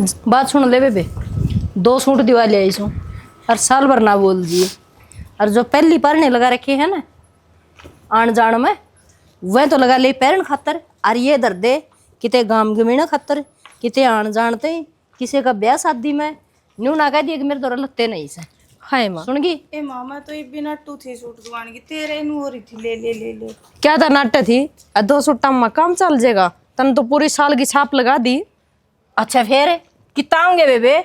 बात सुन ले बेबे, 2 सूट दिवा ले आई सू और साल भर ना बोल दिए। और जो पहली पढ़ने लगा रखे है ना आन जान में, वह तो लगा ले पैरन खातर। और ये दर्दे किते गाम गमीना खातर, किते आन जानते किसी का ब्याह शादी में न्यू ना कह दिया कि मेरे दौरा लगते नहीं से। हाय माँ सुन गई ए मामा तो ये बिना टू थी सूट दुआन की तेरे नु हो रही थी ले ले ले ले क्या था नाट्य थी 2 सूटा में काम चल जाएगा। तन तो पूरी साल की छाप लगा दी। अच्छा फिर कितना होंगे बेबे,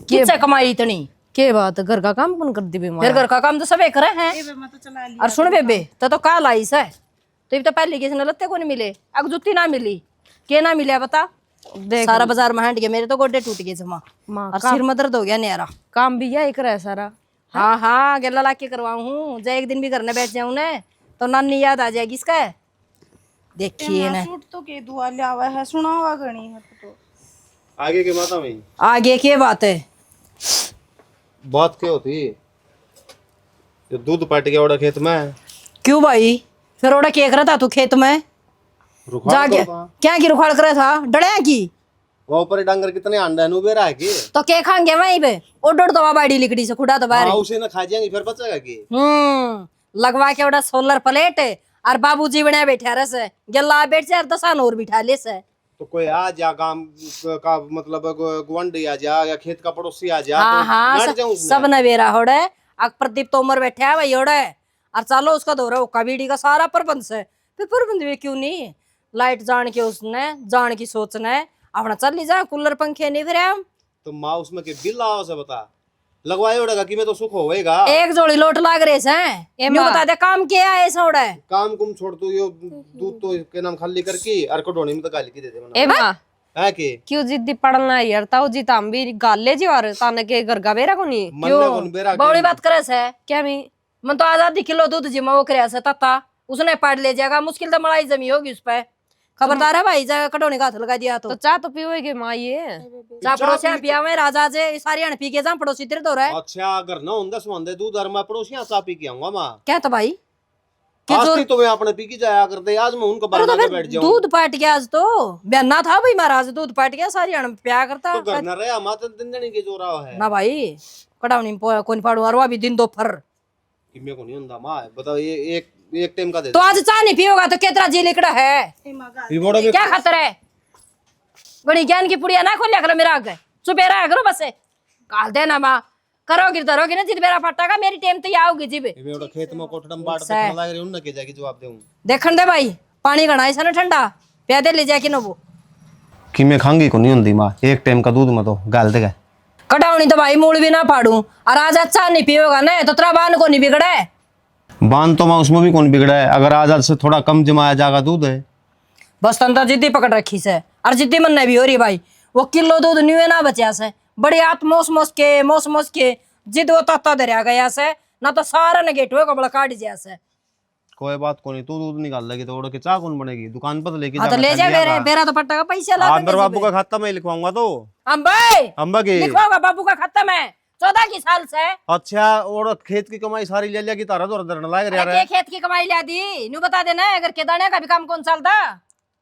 किससे कमाई इतनी? के बात घर का काम कौन कर दी बे? फिर घर का काम तो सबे करे हैं। मैं तो चला ली। और सुन बेबे तो काल आई से तो पहले किसी ने लत्ते को नहीं मिले, अग जुत्ती ना मिली, के ना मिले बता। देख सारा बाजार में हट गया, मेरे तो गोडे टूट गए जमा और सिर में दर्द हो गया न्यारा। काम भी यही करे सारा। हाँ हाँ गला ला के करवाऊँ हूँ, जब एक दिन भी करने बैठ जाऊँ ना तो नानी याद आ जाएगी इसका। देखिए ना सूट तो के दुआ ले आवा है सुनावा गणी है तो आगे के माता में आगे क्या बात है? बात क्या होती ये दूध पाट गया ओड़ा खेत में। क्यों भाई फिर ओड़ा क्या करा था तू खेत में रुखाड़ जाके? क्या की रुखाड़ करा था? डड़िया की वो ऊपर डांगर कितने अंडा नु बेरा है की तो क्या खाएंगे वहीं पे? ओ डोड़ दवा बाड़ी लिकड़ी से खुड़ा तो बाहर। हां उसे ना खा जाएंगे फिर बचेगा की। लगवा के ओड़ा सोलर प्लेट और बाबूजी बना बैठा रहे से गला बैठ जाए 10 और बिठा ले से। तो कोई आ जा गांव का मतलब गुवंडी आ जा या खेत का पड़ोसी आ जा हाँ तो हाँ बैठ जाऊं उसमें। सब नवेरा होड़े अग प्रदीप तोमर बैठा है भाई होड़े और चलो उसका दौरा हुक्का बीड़ी का सारा प्रबंध है। फिर प्रबंध भी क्यों नहीं? लाइट जान के उसने जान की सोचने अपना चल ली जा, कूलर पंखे नहीं फिर हम तो माँ उसमें के बिल आओ से बता लगवाए उड़ेगा कि मैं तो सुख होएगा। एक जोड़ी लोट लाग रहे से बता दे काम क्या है ऐसा उड़ा है। काम कुम छोड़ तू यो दूध तो के नाम खाली करके और कटोनी में तो गाली की दे दे मना ए मां है के क्यों जिद्दी पड़ना यार? ताऊ जी ताम भी गाले जी और ताने के घर का बेरा को नहीं मन में कौन बेरा बड़ी बात करे से क्या मी मन तो आधा किलो दूध जिमा वो करे से तत्ता उसने पाड़ ले जाएगा, मुश्किल तो मलाई जमी होगी उस पे। खबरदार है भाई, जा कटोनी का हाथ लगा दिया तो चाह तो पीओगे माँ ये? जा पड़ोसी पिया में राजा जे सारी अण पी के जा पड़ोसी तेरे दो रहे। अच्छा अगर ना होंदा सुंदे दूध और मैं पड़ोसियां सा पी के आऊंगा मां। क्या तो भाई आज तो मैं अपने पी की जाया करते आज मैं उनको बना के बैठ जाऊं। दूध पाट गया आज तो बयाना था भाई महाराज, दूध पाट गया सारी अण प्या करता तो घर न रहा माता दिन दिन के जो रहा है ना भाई कटावनी कौन पाड़ू और वो भी दिन दोपहर कि मैं को नहीं होंदा मां बताओ ये एक टाइम का दे तो आज चाह नहीं पियोगा तो कितना जी लिकड़ा है? ये बड़ा में क्या खतर है? बड़ी ज्ञान की पुड़िया ना खोलिया करो मेरा आगे, चुपे रहा करो बस काल देना माँ करोगी तरोगी ना जिद मेरा फटा का मेरी टेम तो ये आओगी जी बे। ये बड़ा खेत में कोटड़म बाट पे लग रही उन के जाके जवाब देऊं देखन दे भाई पानी घना ऐसा ना ठंडा प्यादे ले जाके न वो कि मैं खांगी को नहीं होंदी मां एक टाइम का दूध में तो गाल देगा कटावनी तो भाई मूल भी ना फाड़ू और आज अच्छा नहीं पियोगा ना तो तेरा बान को नहीं बिगड़ा है। बांध तो मां उसमें भी कौन बिगड़ा है अगर आज से थोड़ा कम जमाया जाएगा दूध है बस तंता जिद्दी पकड़ रखी से और जिद्दी मन भी हो रही भाई। वो किलो दूध न्यूए ना बचा से बड़ी आत मोस मोस के जिद वो तत्ता दरिया गया से ना तो सारा ने गेट हुए कबड़ा काट दिया से। कोई बात को नहीं तू दूध निकाल लेगी तो ओढ़ के चाह कौन बनेगी दुकान पर तो लेके हाँ तो ले जा मेरे बेरा तो पट्टा का पैसा ला अंदर बाबू का खाता मैं लिखवाऊंगा तो अम्बा के लिखवाओगा बाबू का खाता में 14 की साल से। अच्छा और खेत की कमाई सारी ले लिया की तारा तो दरन लाग रहा अरे है खेत की कमाई ला दी न्यू बता देना अगर के दाने का भी काम कौन चलता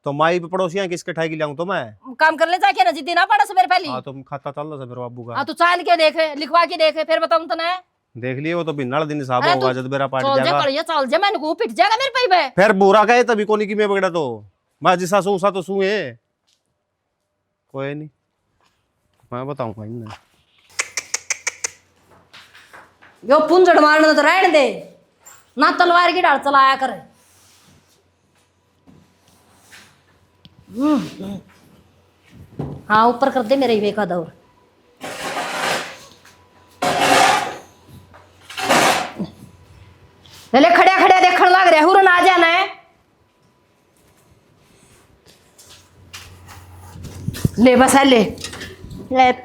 तो माई पे पड़ोसियां किसके ठाई के लाऊं तो मैं काम कर ले जाके ना जिद्दी ना पड़ा से मेरे पहली। हाँ तो खाता चल रहा मेरे बाबू का। हाँ तू चाल के देखे लिखवा के देखे फिर बताऊं तो ना देख लिए वो तो बिन्नाल दिन हिसाब अरे होगा तू जब मेरा पाट चल जा जाएगा कड़िया चल जा मैंने को पिट जाएगा मेरे पे फिर बुरा कहे तभी कोनी की मैं बगड़ा तो मैं जिसा सू सा तो सू है कोई नहीं मैं बताऊंगा इन्हें यो पुंजड़ मारने तो रहने दे ना तलवार की डाल चलाया कर। हाँ ऊपर कर दे मेरे ही का दौर ले खड़िया खड़िया देखने लग रहा हुरन आ जाना है ले बस है ले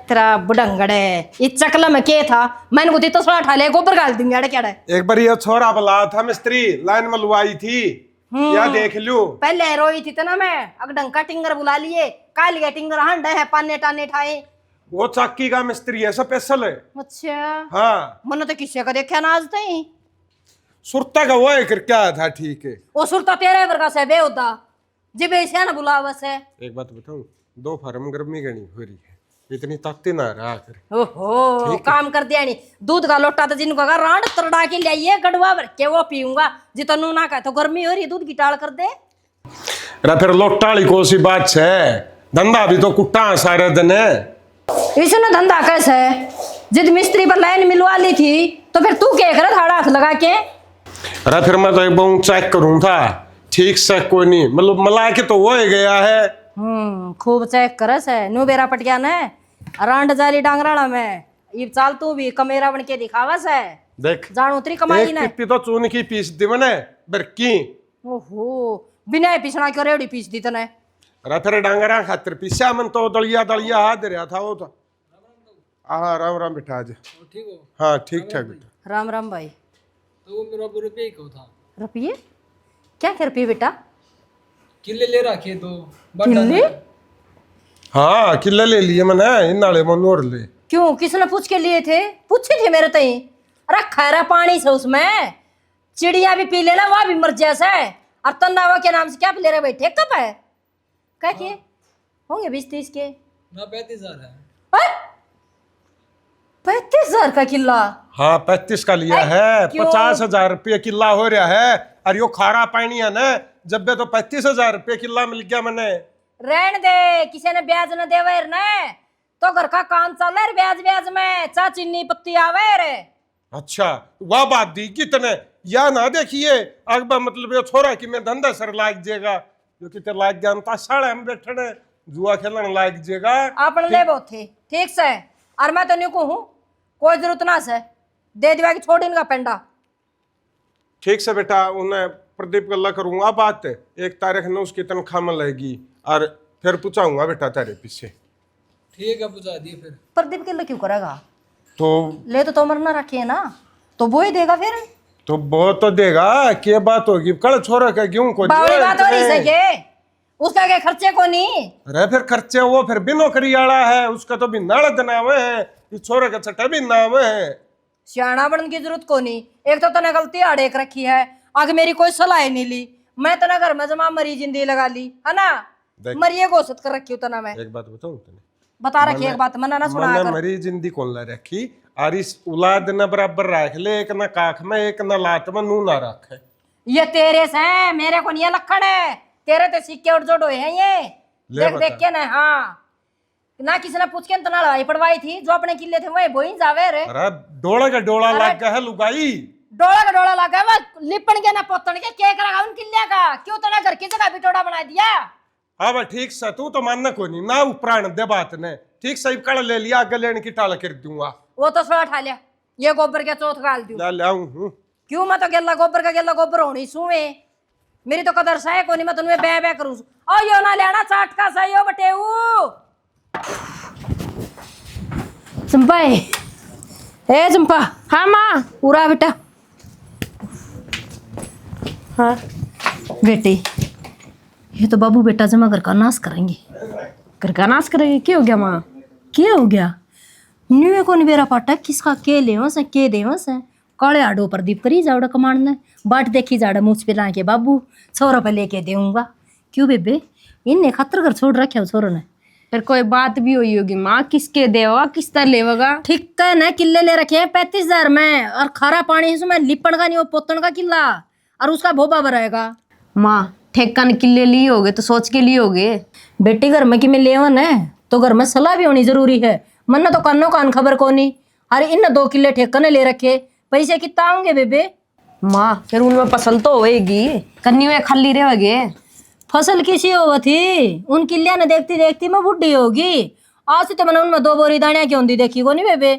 तेरा बुढ़ंगड़े इस चकला में क्या था मैंने को तो थोड़ा ठाले गोबर गाल दूंगा क्या एक बार ये छोरा बुला था मिस्त्री लाइन में लुआई थी या देख लू पहले रोई थी ना मैं अगडंग का टिंगर बुला लिए काल गया टिंगर हंडे है पाने टाने ठाए वो चाकी का मिस्त्री है स्पेशल है। अच्छा हाँ मन तो किसी का देखा ना आज तई सुरता का वो है क्या था ठीक है वो सुरता तेरे वर्गा से बे होता जिबे से ना बुला बस है। एक बात बताऊं 2 फार्म गर्मी गणी हो रही है इतनी तकती ना रहा कर। ओहो काम कर दिया नहीं। दूध का लोटा तो जिनको कहा रांड तरड़ा के लाइए गड़वा भर के वो पीऊंगा। जितना ना कहे तो गर्मी हो रही दूध की टाल कर दे। रा फिर लोटाली को सी बात है, धंधा भी तो कुट्टा सारे दिन है। इसने धंधा कैसे है? जिद मिस्त्री पर लाइन मिलवा ली थी तो फिर तू क्या कर हाथ लगा के? अरे फिर मैं तो एक बार चेक करूं था, ठीक से कोई नहीं, मतलब मला के तो वो ही गया है। खूब चेक करस है नु बेरा पटिया ने रांड जाली डांगराड़ा में ये चाल तू भी कमेरा बन के दिखावस है। देख जान उतरी कमाई ने। एक तो चून की पीस दी मैंने बरकी। ओहो बिना पिछड़ा क्यों रेवड़ी पीस दी तने? अरे फिर डांगरा खातिर पीसा मन तो दलिया दलिया हाथ दे रहा था वो तो। हाँ राम राम बेटा आज। ठीक हो? हाँ ठीक ठाक बेटा। राम राम भाई। तो वो मेरा रुपये ही को था। रुपये क्या कर रुपये बेटा? किले ले रखे तो किले? हाँ किले ले लिए मैंने इन नाले मनोर ले। क्यों किसने पूछ के लिए थे? पूछे थे मेरे तई। रखा रहा पानी से उसमें चिड़िया भी पी लेना वह भी मर जैसा है। और तन्नावा के नाम से क्या ले रहे बैठे कब है? क्या के होंगे 20-30 के ना 35,000 है। 35,000 का किला? हाँ 35 का लिया है। क्यों? 50,000 रुपये किला हो रहा है। और यो खारा पानी है ना, जब बे तो 35,000 रुपये किला मिल गया मैंने। रहने दे किसी ने ब्याज न देवे न तो घर का काम चल रहा है ब्याज ब्याज में चा चीनी पत्ती आवे रे। अच्छा वह बात दी कितने या ना देखिए अकबर मतलब ये छोरा कि मैं धंधा सर लाग जाएगा जो कितने लाग गया हम साढ़े हम बैठे जुआ खेलने लाग जाएगा। अपन ले वो थे ठीक से और मैं तो नहीं कहूँ कोई जरूरत ना से दे दिवा की छोड़ इनका पेंडा। ठीक से बेटा उन्हें प्रदीप गल्ला करूंगा बात 1 तारीख ने उसकी तनख्वाह मिलेगी और फिर पूछाऊंगा बेटा तेरे पीछे। ठीक है पूछा दिए फिर। प्रदीप के लिए क्यों करेगा? तो ले तो मरना रखे है ना तो वो ही देगा फिर। तो वो तो देगा क्या बात होगी कल छोरा का क्यों को बावड़ी बात हो रही सके उसका क्या खर्चे को नहीं। अरे फिर खर्चे वो फिर भी नौकरी वाला है उसका तो भी नाड़ नाम है इस छोरे का छठा भी नाम है। सियाना बनने की जरूरत को नहीं। एक तो तने गलती अड़ेक रखी है आगे मेरी कोई सलाह नहीं ली। मैं तना घर में जमा मरी जिंदगी लगा ली है ना मरिए घोषित कर रखी हूँ तना मैं। एक बात बताऊं तने बता रखी एक बात मना ना सुना कर। मरी जिंदगी कौन ला रखी और इस औलाद न बराबर रख ले एक न काख में एक न लात में नू ना रखे। ये तेरे से मेरे को नहीं लखन है तेरे तो सिक्के उठ जोड़ है ये देख देख के ना। हाँ ना किसी ने पूछ के तो ना लड़ाई पड़वाई थी जो अपने किले थे वही बोई जावे रे। अरे डोला का डोला लग गया है लुगाई। डोला का डोला लगा वो लिपन के ना पोतन के केक लगा उन किले का क्यों तो ना घर की जगह बिटोड़ा बना दिया। हाँ भाई ठीक से तू तो मानना कोई नहीं ना प्राण दे बात ने ठीक से कड़ ले लिया आगे लेने की टाल कर दूंगा। वो तो सड़ा ठा लिया ये गोबर के चौथ गाल दूं ला लाऊं क्यों मैं तो गेला गोबर होनी सुवे मेरी तो कदर सह को नहीं मैं तुमने बे बे करूं ओ यो ना लेना चाट का सही हो बटेऊ। चंपा ए चंपा। हाँ माँ। पूरा बेटा। हाँ बेटी ये तो बाबू बेटा जमा घर का नाश करेंगे। घर का नाश करेगी क्या हो गया माँ? क्या हो गया? न्यू को निबेरा पाटा किसका के लेवस है के देवस है काले आडो पर दीप करी जावड़ा कमांड ने बाट देखी जाड़ा मुझ पे लाके बाबू 100 रुपये लेके देऊंगा। क्यों बेबे इनने खतर घर छोड़ रखे हो छोरों ने। फिर कोई बात भी हुई होगी माँ किसके देवा किस तरह लेवगा। ठीक है ना किले ले रखे हैं 35,000 में और खारा पानी इसमें लिपण का नहीं वो पोतन का किला और उसका भोपा भराएगा। माँ ठेका ने किले लिए होगे तो सोच के लिए होगे। बेटी घर में कि मैं लेवन है तो घर में सलाह भी होनी जरूरी है। मन तो कानो कान खबर को नहीं। अरे इन 2 किले ठेका ने ले रखे पैसे कितना आऊंगे बेबे? माँ फिर उनमें फसल तो होएगी कन्नी में खाली रहेगे। फसल किसी हो थी उन किलिया ने देखती देखती मैं बुढ़ी होगी। आज तो मैंने उनमें 2 बोरी दानिया क्यों दी देखी को नहीं बेबे।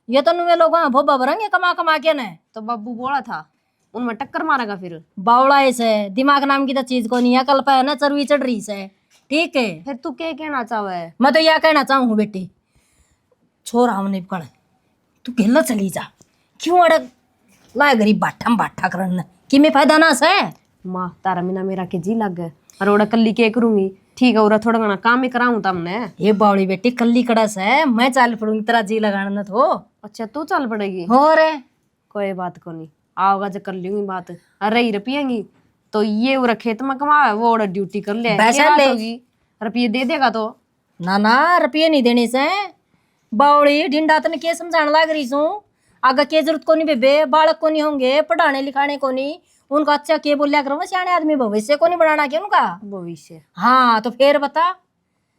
ये तो नुए लोग भोबा भरेंगे कमा कमा के ने। तो बाबू बोला था उनमें टक्कर मारेगा फिर। बावड़ा ऐसे दिमाग नाम की तो चीज को नहीं है कल पे ना चरवी चढ़ रही से। ठीक है फिर तू क्या कहना चाहे? मैं तो यह कहना चाहूँ बेटी छोरा हमने पकड़ तू खेलना चली जा क्यों अड़क ला गरीब बाठा करना कि मैं फायदा ना से। माँ तारा मीना मेरा के जी लग गए और ओड़ा कल्ली के करूंगी ठीक है और थोड़ा घना काम ही कराऊं तमने। ये बावड़ी बेटी कल्ली कड़स है मैं चाल पड़ूंगी तेरा जी लगाना न तो। अच्छा तू चल पड़ेगी? हो रे कोई बात को नहीं आओगा जो कर लूंगी बात। अरे रुपयेंगी तो ये उरा खेत में कमा वो ओड़ा ड्यूटी कर ले पैसा ले रुपये दे देगा तो। ना रुपये नहीं देने से बावड़ी ढिंडा तने के समझाने लग रही हूँ। आगे के जरूरत को नहीं बेबे, बालक को नहीं होंगे, पढ़ाने लिखाने को नहीं, उनका अच्छा के बोलिया करो, सियाने आदमी भविष्य को नहीं बढ़ाना क्या उनका। भविष्य हाँ तो फिर बता,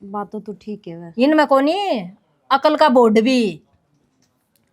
बात तो ठीक है वह। इनमें को नहीं अकल का बोर्ड भी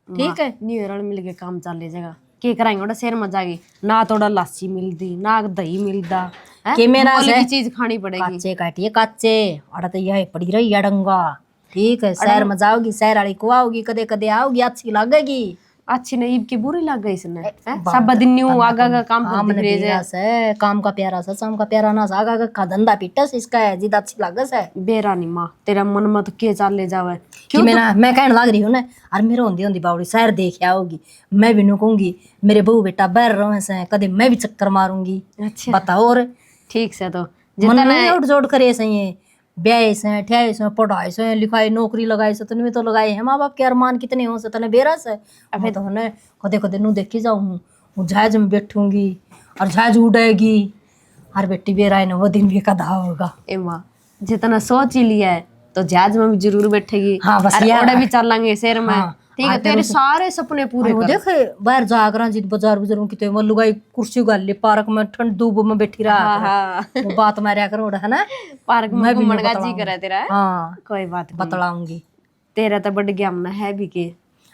ठीक है। न्यू ईयर मिल के काम चल जाएगा, के कराएंगे ओड़ा शहर में जाके, ना थोड़ा लस्सी मिलती ना दही मिलता है, कि मेरा मोल से की चीज खानी पड़ेगी। काचे काटिए काचे, और तो यह पड़ी रही अडंगा ठीक है। शहर में जाओगी, शहर वाली को आओगी, कदे कदे आओगी, अच्छी लगेगी। अच्छी नहीं की बुरी लग गई इसने, सब दिन न्यू आगा का काम करती फिरे जे। से काम का प्यारा सा, शाम का प्यारा ना सा, आगा का धंधा पिटस इसका है, जिद अच्छी लागस है। बेरा नी माँ, तेरा मन मत के चाल ले जावे कि मैं कहने लग रही हूँ ना, और मेरे होंदी होंदी बावड़ी शहर देख आओगी, मैं भी कहूंगी मेरे बहू बेटा बहर रहे से, कदे मैं भी चक्कर मारूंगी। अच्छा बताओ और ठीक से तो मन नहीं उठ जोड़ करे सही, ब्याह से ठ्याई से पढ़ाई से लिखाई नौकरी लगाई से तने तो लगाए है। माँ बाप के अरमान कितने हो से तने बेरा से। अब तो ने कदे कदे नू देखी जाऊँ, जहाज में बैठूंगी और जहाज उड़ेगी, हर बेटी बेरा है ना वो दिन भी कदा होगा। ए माँ जितना सोच ही लिया है तो जहाज में भी जरूर बैठेगी। हाँ, बस अरे यार। ओड़े भी चलेंगे शहर में। हाँ, ठीक है, तेरे सारे सपने पूरे कर। देखे बाहर जाकर जित बाजार बुजुर्ग किते वो लुगाई कुर्सी गाल ली, पार्क में ठंड धूप में बैठी रहा हाँ वो बात मारिया करो है ना। पार्क में मैं भी घूमने का जी बतलाऊंगी। करे तेरा है? हाँ कोई बात नहीं, बतलाऊंगी। तेरा तो बड़ ज्ञान है भी के।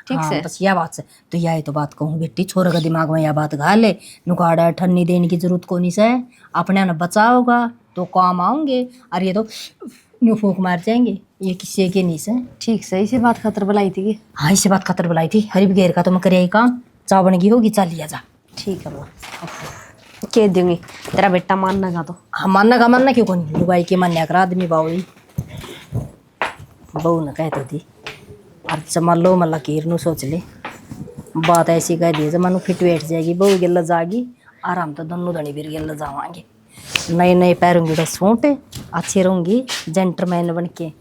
ठीक हाँ, से बस यह बात से तो यह तो बात कहूँ बेटी, छोरे का दिमाग में यह बात घाले, नुकाड़ा ठन्नी देने की जरूरत को नहीं से, अपने न बचाओगा तो काम आऊंगे, और ये तो न्यू फूक मार जाएंगे, ये किसी के नहीं से। ठीक से इसी बात खातर बुलाई थी कि हाँ इसी बात खातर बुलाई थी। हरी बगैर का तो मैं करे काम चावण की होगी, चल लिया जा। ठीक है माँ कह दूंगी, तेरा बेटा मानना का तो। हाँ मानना क्यों कौन, लुगाई के मान्या कर आदमी बावड़ी बहू न कहते थी, और चमलो मल्ला कीर नु सोच ले, बात ऐसी कह दी जमानू फिट बैठ जाएगी, बहू गिल्ला जागी, आराम तो दोनों धनी फिर गिल्ला जावांगे, नए नए पैरूंगी तो सूट अच्छी रहूंगी जेंटलमैन बन के।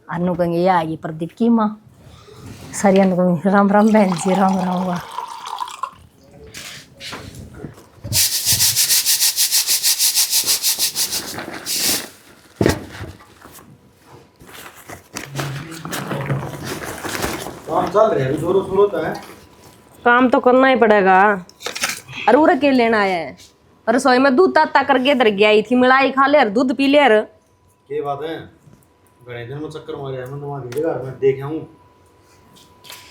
अनु कहेंगे ये आएगी प्रदीप की माँ, सारी अनु कहेंगे राम राम बहन जी, राम राम हुआ। काम चल रहे हैं, जोरों शोरों तो है। काम तो करना ही पड़ेगा। अरे उरे के लेना आया है, रसोई में दूध ताता करके इधर गया ही थी, मिलाई खा ले और दूध पी ले। के बात है, घने दिन में चक्कर मार गया मैं तुम्हारे घर में देखा हूँ।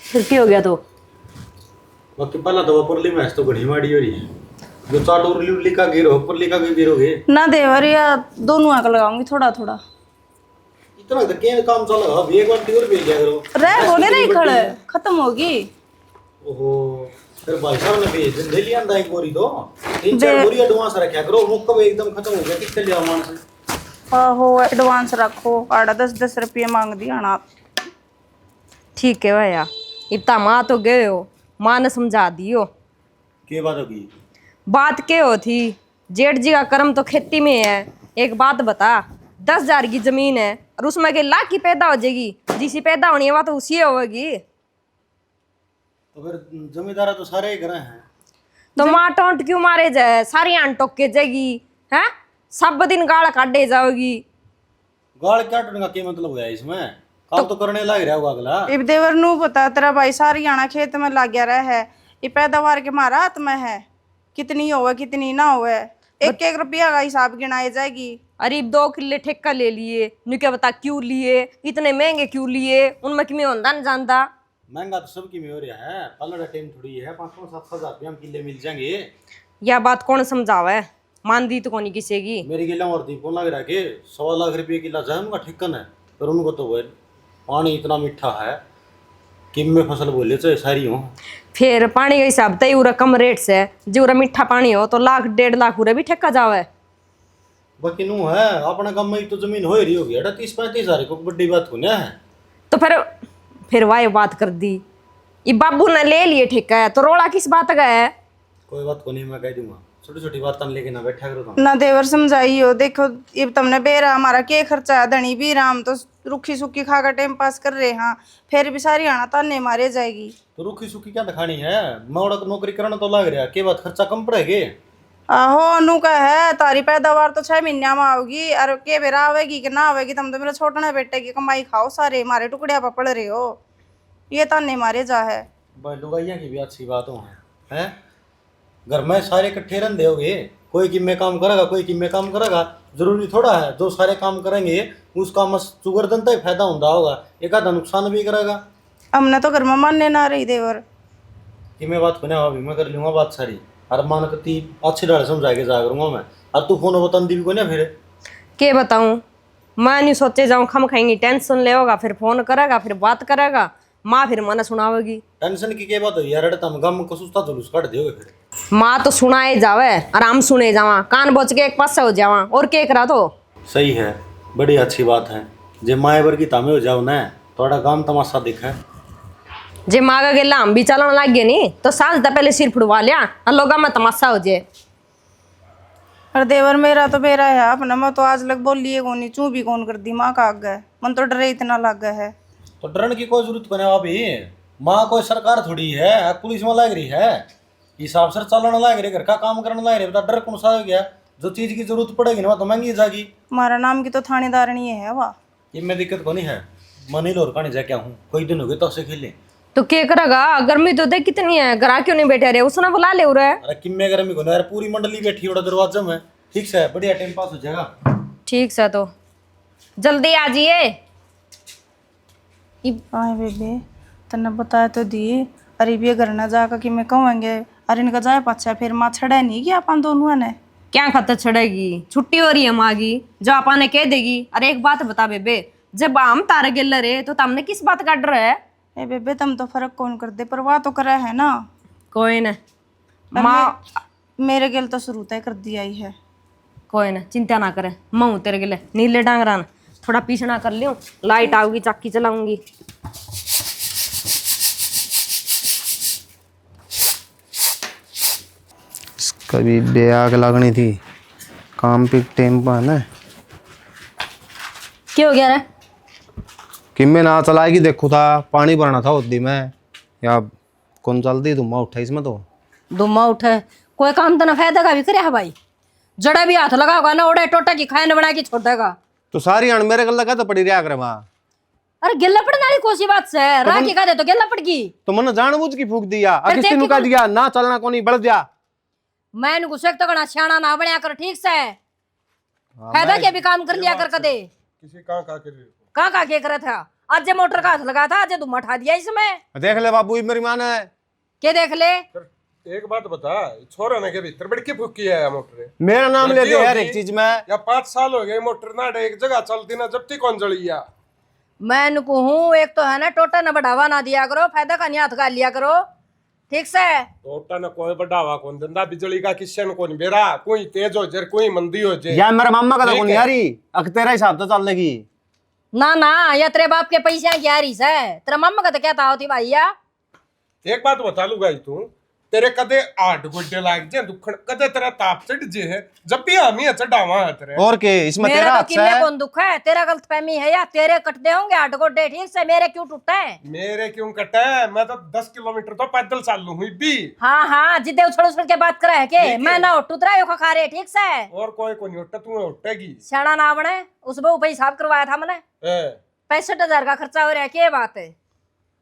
फिर क्या हो गया तो? बाकी पहला तो परली में तो घड़ी माड़ी हो रही है, जो चाट उरली का गिरो परली का भी गिरोगे ना देवर या दोनों आग लगाऊंगी थोड़ा थोड़ा। इतना तो क्या काम चल रहा है, एक बार और भेज दिया करो। रह बोले नहीं खड़े खत्म होगी। ओहो फिर भाई साहब ने भेज दे ले लिया एक बोरी, तो 3-4 बोरी एडवांस रखा करो, मुख कब एकदम खत्म हो गया कितने लिया मान से। आहो एडवांस रखो, आड़ा 10-10 रुपये मांग दिया ना। ठीक है भैया, इतना माँ तो गए हो, माँ ने समझा दियो। के बात होगी? बात क्या हो थी, जेठ जी का कर्म तो खेती में है। एक बात बता, 10,000 की जमीन है और उसमें के लाख की पैदा हो जाएगी, जिसी पैदा होनी है वह तो उसी होगी। तो फिर जमींदारा तो सारे ही घर हैं, तो माँ टोंट क्यों मारे जाए, सारी आन टोक के जाएगी है, सब दिन गाल काटे जाओगी। गाल क्या टूटने का क्या मतलब हुआ इसमें, काम तो करने लग रहा होगा अगला। इब देवर नू पता तेरा भाई सारी आना खेत में लग गया रहा है, ये पैदावार के मारा हाथ में है, कितनी होवे कितनी ना होवे, एक एक रुपया का हिसाब गिनाई जाएगी। अरे 2 किले ठेका ले लिए, नु क्या बता क्यों लिए, इतने महंगे क्यों लिए, उनमें किमें होता नहीं जानता। महंगा तो सबकी में हो रहा है, पलड़ा टाइम थोड़ी है, 5-7 हज़ार रुपया हम किले मिल जाएंगे। यह बात कौन समझावा है, मान दी तो कौन किसी की। मेरी किला और दीपों लग रहा के 1.25 लाख रुपये किला जाए उनका ठिकन है, पर उनको तो वो पानी इतना मीठा है कि में फसल बोले चाहे सारी हो। फिर पानी का हिसाब तय उरा कम रेट से, जो उरा मीठा पानी हो तो 1-1.5 लाख उरा भी ठेका जावे। बाकी नू है अपना काम में तो जमीन हो रही होगी, 30-35 हज़ार को बड़ी बात होनी है। तो फिर वाह बात कर दी, ये बाबू ने ले लिए ठेका है तो रोड़ा किस बात का है। कोई बात को नहीं, मैं कह दूंगा, छोटी छोटी बात लेके ना बैठा करो तुम। ना देवर समझाइयो, देखो ये तुमने बेरा हमारा के खर्चा है, धनी भी राम तो रुखी सुखी खा कर टाइम पास कर रहे हैं, फिर भी सारी आना ताने मारे जाएगी। तो रुखी सुखी क्या दिखानी है, मैं नौकरी करना तो लग रहा के बाद खर्चा कम पड़ेगे। आहो अनु का है तारी पैदावार तो 6 महीने में आओगी, और के बेरा आवेगी कि ना आवेगी, तुम तो मेरे छोटने बेटे की कमाई खाओ, सारे हमारे टुकड़िया पर पड़ रहे हो। ये ताने मारे जा है। भाई लुगाइया की भी अच्छी बातों है हैं? घर में सारे इकट्ठे रहते होगे, कोई किम्मे काम करेगा कोई किम्मे काम करेगा, जरूरी थोड़ा है जो सारे काम करेंगे उसका मस सुगर जनता ही फायदा होता होगा, एक आधा नुकसान भी करेगा। हमने तो घर में मानने ना रही देवर। कि मैं बात करने अभी मैं कर लूँगा बात सारी, और मान करती अच्छी तरह समझा के जा करूँगा मैं, और तू फोन बता दी भी को ना फिर के बताऊं, मैं नहीं सोचे जाऊं खम खाएंगी, टेंशन ले होगा, फिर फोन करेगा, फिर बात करेगा, माँ फिर मना सुनावेगी। टेंशन की क्या बात हो यार, तुम गम कसूसता जुलूस काट दोगे फिर। माँ तो सुनाए जावे, आराम सुने जावा, कान बच के एक पास से हो जावा, और के करा तो सही है, बड़ी अच्छी बात है। जे माए बर की तामे हो जाओ ना, थोड़ा काम तमाशा दिखा। जे माँ का गेला हम भी चलन लग गए नहीं तो सांझ दा पहले सिर फुड़वा लिया, लोगा में तमाशा हो जाए। और देवर मेरा तो मेरा है अपना, मैं तो आज लग बोलिए कौन, चू भी कौन कर दी माँ का आगे, मन तो डरे इतना लग है। तो डरने की कोई जरूरत नहीं अभी, माँ कोई सरकार थोड़ी है, पुलिस में लग रही है, हिसाब से चलने लग रही, घर का काम करने लग रही, बता डर कौन सा हो गया। जो चीज की जरूरत पड़ेगी ना तो महंगी जाएगी। हमारा नाम की तो थानेदारनी है वाह। ये में दिक्कत को नहीं है, मनी लोर का नहीं जा क्या हूँ, कोई दिन हो गए तो से खेले। तो के करेगा, गर्मी तो देख कितनी है, घर क्यों नहीं बैठे रहे, उसने बुला ले रहा है। अरे किम्मे गर्मी को ना यार, पूरी मंडली बैठी है दरवाजे में, ठीक से बढ़िया टाइम पास हो जाएगा। ठीक से तो जल्दी आ जाइए। आए बेबे तने बताया तो दी, अरे ये घर ना जाकर कि मैं कहूँगे, अरे इनका जाए पाछा फिर माँ छड़ा नहीं किया अपन दोनों ने। क्या खतर छड़ेगी, छुट्टी हो रही है माँ की, जो आपा ने कह देगी। अरे एक बात बता बेबे, जब हम तारे गिल रहे तो तुमने किस बात का डर है। ए बेबे तुम तो फर्क कौन कर दे, परवाह तो करा है ना। कोई न माँ मेरे गिल तो शुरू तय कर दिया ही है। कोई न चिंता ना करे, मैं हूँ तेरे गिले नीले डांगरान, थोड़ा पीछना कर लियो, लाइट आऊगी चक्की चलाऊंगी। कभी बे आग लगनी थी, काम पे टाइम पर है ना। क्या हो गया रे? कि मैं ना चलाएगी देखू था, पानी भरना था उदी में, या कौन चलती तुम उठा इसमें तो दुम्मा उठे, कोई काम तो ना फायदा का भी करे है भाई, जड़ा भी हाथ लगाओगा ना ओड़े टोटा की खाए न बना के छोड़ देगा। तो सारी अण मेरे गल लगा तो पड़ी रहा करे माँ। अरे गिल्ला पड़ने वाली कोसी बात से राखी का दे तो गिल्ला पड़ गई। तो मैंने जानबूझ की फूक दिया, फिर अकिस्ती नु देखी कह तो- दिया ना चलना को नहीं बढ़ दिया। मैं इनको तो करना सियाना ना बनया कर, ठीक से फायदा के भी काम कर लिया कर कदे। किसी कहाँ कर रही हो? कहाँ के करे था, आज जे मोटर का हाथ लगा था, आज दुम्मा उठा दिया इसमें। देख ले बाबू ये मेरी माँ ने के देख ले, फिर एक बात बता, छोरा ने के भीतर बड़की फूकी है मोटर, मेरा नाम ले गलती दे यार होगी। एक चीज में। या 5 साल हो गए मोटर ना एक जगह चलती ना, जब तक कौन जलिया। मैं इनको हूँ एक तो है ना टोटा न बढ़ावा ना दिया करो, फायदा का नहीं हाथ का लिया करो, ठीक से। टोटा न कोई बढ़ावा कौन धंधा, बिजली का किशन कौन बेरा, कोई तेज हो जाए कोई मंदी हो जाए। यार मेरा मामा का तो ठीक कौन है। यारी, अक तेरा हिसाब तो चल लेगी। ना ना या तेरे बाप के पैसे की आ रही से, तेरा मम्मा का तो क्या था होती भैया। एक बात बता लू गाई तू, तेरे कदे 8 गुड्डे लाग जे दुखण, कदे तेरा ताप चढ़ जे है, जब भी हम ही चढ़ावा है तेरे। और के इसमें तेरा मेरा तो अच्छा किन्ने है। कौन दुख है, तेरा गलतफहमी है या तेरे कटते होंगे 8 गोड्डे, ठीक से मेरे क्यों टूटे हैं? मेरे क्यों कटे, मैं तो 10 किलोमीटर तो पैदल चल लू हुई भी। हाँ हाँ जिद्दे उछल उछल के बात करे है के, ठीक है। मैं ना उठू तेरा यो खा रहे, ठीक से। और कोई को नहीं उठता, तू उठेगी। सियाना ना बने, उस बहू पे हिसाब करवाया था मैंने, 65,000 का खर्चा हो रहा है, क्या बात है?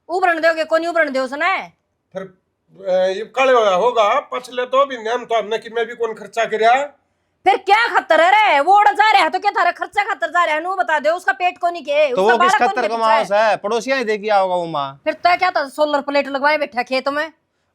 उबरन दोगे कौन उबरन दे उसने? फिर ये कल होगा पछले तो भी नेम तो हमने कि मैं भी कौन खर्चा करया। फिर क्या खतर है रे, वो उड़ जा रहा है तो क्या थारा खर्चा खतर जा रहा है, नू बता दे, उसका पेट को नहीं के, तो उसका वो किस बारह कौन खतर के का पीछे है? मांस है, पड़ोसिया ही देखी आओगा वो माँ। फिर तो क्या था, सोलर प्लेट लगवाए बैठा खेत में,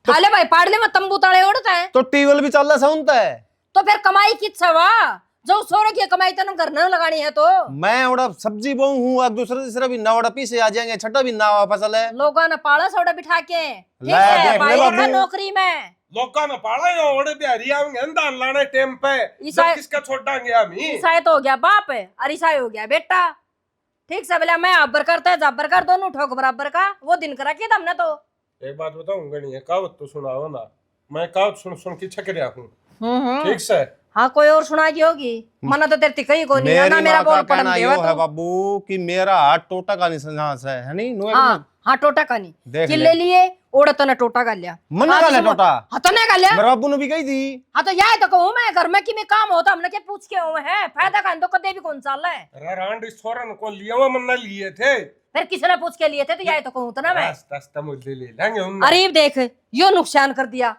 खाले भाई पाड़ ले, मैं तंबू ताले उड़ता है। तो टीवल भी चल रहा सुनता है। तो फिर कमाई किस वा, जो सोरे की कमाई तो घर न लगानी है तो। मैं ओड़ा सब्जी बोऊ हूँ, अब दूसरे तीसरा भी नवड़ा पीछे आ जाएंगे, छठा भी नावा फसल है। लोगों ने पाला सोडा बिठा के, ठीक ले, है, देख ले भाई बाबू। का नौकरी में लोका न पाड़ा यो ओड़े बिहारी आएंगे अंदान लाने टाइम पे, ईसा- जब किसका छोड़ांगे हम ही। ईसाई तो हो गया बाप है और ईसाई हो गया बेटा, ठीक से। बोला मैं अब्बर करता है जब्बर कर, दोनों ठोक बराबर का, वो दिन करा किया हमने तो। एक बात बताऊंगा नहीं है, कहावत तो सुनाओ ना, मैं कहावत सुन सुन के छक रहा हूँ, ठीक से। हाँ कोई और सुना की होगी, मना तो तेरे कहीं को नहीं है ना, मेरी मेरा माँ का बोल पड़म कहना यो देवा है तो। बाबू कि मेरा हाथ टोटा का निशान है नहीं नुए हाँ हाँ टोटा का नहीं, देख कि ले। ले लिए ओड़ा तो ने टोटा का लिया, मना का ले टोटा। हाँ तो नहीं का लिया, मेरे बाबू ने भी कही थी। हाँ तो यह तो कहूँ मैं, घर में कि मैं काम होता हमने क्या पूछ के हुए हैं, फायदा का तो कदे भी कौन चाल है। अरे रांड इस छोरन को लिया हुआ मन ना लिए थे, फिर किसने पूछ के लिए थे? तो यही तो कहूँ तो ना मैं। रास्ता मुझे ले लेंगे उन अरे देख यो नुकसान कर दिया,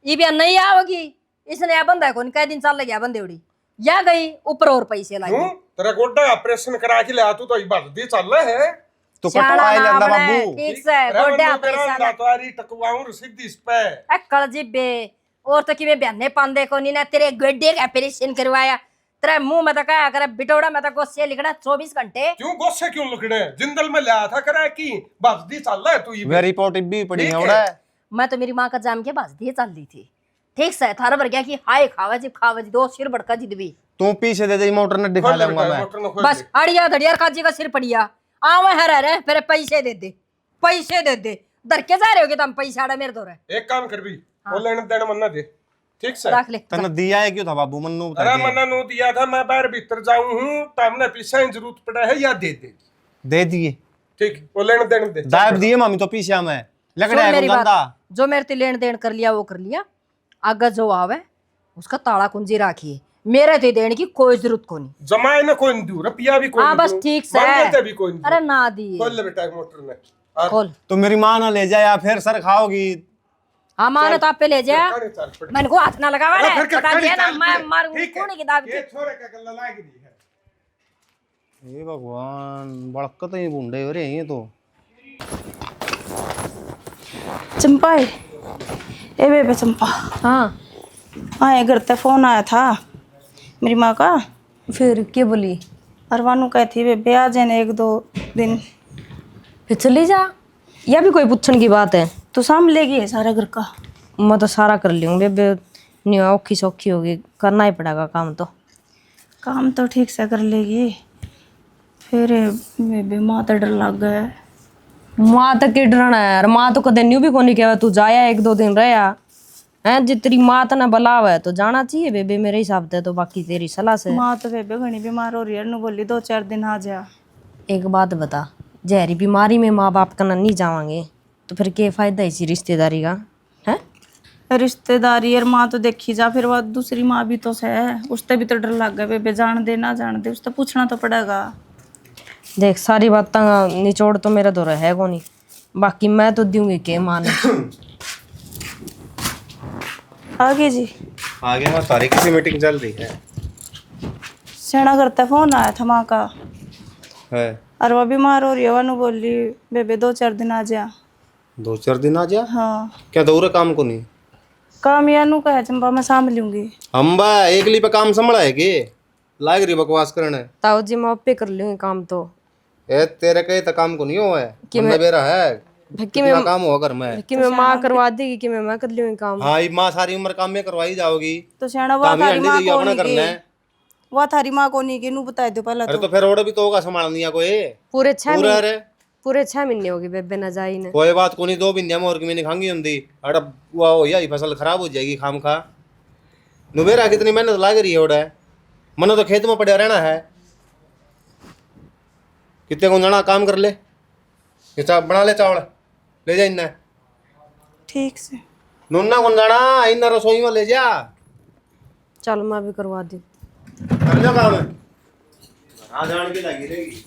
ये भी नहीं आओगी। इसने या बंदा कौन कई दिन चल गया बंदे उड़ी या गई ऊपर और पैसे लाई। क्यों तेरा गोड्डा ऑपरेशन करा के ले तू तो ई बात दी चल रहा है। तो शाला कटवाई ना लल्ला बने, बाबू। ठीक से गोड्डे ऑपरेशन दातवारी टकवाऊं रसीद इस पे। अक्कल जिब्बे और तो कि मैं बहने पांदे को नहीं ना तेरे गोड्डे का ऑपरेशन करवाया। तेरे मुंह में तो क्या करे बिटोड़ा में तो गोसे लिखना 24 घंटे। क्यों गोसे क्यों लुकड़े जिंदल में लिया था करा की बात दी चल रहा है तू ये वे रिपोर्ट भी पड़ी ठीक है है। उड़ा। मैं तो मेरी माँ का जाम के बाज दिए चल रही थी, ठीक से थारा भर गया कि हाय खावा जी दो सिर बड़का जिद भी। तू पीछे दे दे मोटर ने दिखा लूंगा मैं। मोटर न खोल बस अड़िया धड़िया काजी का सिर पड़िया आवे है रह फिर पैसे दे दे पैसे दे दे दर के जा रहे हो कि तुम पैसे आड़े मेरे दो रहे। एक काम कर भी वो लेने देने मन्ना दे ठीक से। रख ले तने दिया है क्यों था बाबू मन्नू बता अरे के। मन्ना नो दिया था मैं बाहर भीतर जाऊं हूं तो हमने पीछे जरूरत पड़ा है या दे दे दे दिए ठीक वो लेने देने दे दाब दिए मामी तो पीछे में सुन लगड़ा है मेरी बात, गंदा। जो मेरे ते लेन देन कर लिया वो कर लिया, आगे जो आवे उसका ताला कुंजी राखिए, मेरे ते देने की कोई जरूरत को नहीं। जमाए ना कोई नहीं दूं रुपया भी कोई हाँ नहीं बस दूं, ठीक से मांगते भी कोई नहीं अरे दूं। ना दिए खोल ले बेटा मोटर ने और खोल। तो मेरी माँ ना ले जाए या फिर सर खाओगी। हाँ माने तो आप पे ले जा, काने चल पड़। मैंने को हाथ ना लगावा अरे रे, फिर क्या बता दिया ना चल मैं पड़। मारूंगी ठीक है। कौन की दाब ये छोरे का गल्ला लाग दी है। हे भगवान बड़कत ही बूंदे हो रहे हैं ये तो। चंपा है ए बेबे चंपा। हाँ हाँ ये घर ते फोन आया था मेरी माँ का। फिर क्या बोली? अरवानू कहती बेबे आ जाने 1-2 दिन। फिर चली जा, यह भी कोई पूछने की बात है? तू संभलेगी है सारा घर का। मैं तो सारा कर लूँ बेबे, नहीं औखी सौखी होगी, करना ही पड़ेगा काम तो। काम तो ठीक से कर लेगी, फिर बेबे माँ तो डर लग गया है। माँ तक के डरना है यार, माँ तो कदे न्यू भी को नहीं कहवा तू जाया 1-2 दिन रहा है। जी तेरी माँ तो ना बलाव है तो जाना चाहिए बेबे मेरे हिसाब से तो, बाकी तेरी सलाह से। माँ तो बेबे घनी बीमार हो रही है, बोली 2-4 दिन आ जा। एक बात बता, जहरी बीमारी में माँ बाप का नहीं जावांगे तो फिर क्या फायदा इसी रिश्तेदारी का है? रिश्तेदारी और माँ तो देखी जा, फिर वो दूसरी माँ भी तो है, उससे भी तो डर लग गया बेबे, जान दे ना जान दे उससे पूछना तो पड़ेगा। देख सारी बात निचोड़ तो मेरा दौरा है को नहीं, बाकी मैं तो दूंगी के मान। आगे जी आगे मैं सारी किसी मीटिंग चल रही है। सेना करता फोन आया था माँ का, है और वो बीमार हो रही है, वानू बोली बेबे 2-4 दिन आ जा। 2-4 दिन आ जा। हाँ क्या दौरे काम को नहीं काम यानू कहा चंपा मैं संभाल लूंगी। हम बा एकली पे काम संभला है के लाग रही बकवास करने। ताऊ जी मैं पे कर लूंगी काम तो। ए तेरे कहे तो काम को नहीं हुआ है बंदा बेरा है कितना काम हुआ घर में। कि मैं माँ करवा देगी कि मैं कर लूंगी काम। हाँ ये माँ सारी उम्र काम में करवाई जाओगी। तो सेना वो काम ही थारी अंडी माँ देगी को अपना नहीं करना की, है। वो थारी माँ को नहीं की, नू बता दो पहले अरे तो। तो फिर और भी तो होगा संभाल दिया कोई पूरे 6 पूरा महीने, रे पूरे 6 महीने होगी बेबे न जाई ने। कोई बात को नहीं 2 बिंदिया में और की मैंने खांगी होंगी अरे हुआ हो या फसल खराब हो जाएगी खाम खा। नुबेरा कितनी मेहनत लाग रही है ओड़ा मनो तो खेत में पड़ा रहना है। कितने को जाना काम कर ले ये चाप बना ले चावल ले जा इन्ना ठीक से नूना कौन जाना इन्ना रसोई में ले जा चल मैं भी करवा दी। कर जा काम आ जान की लगी रहेगी।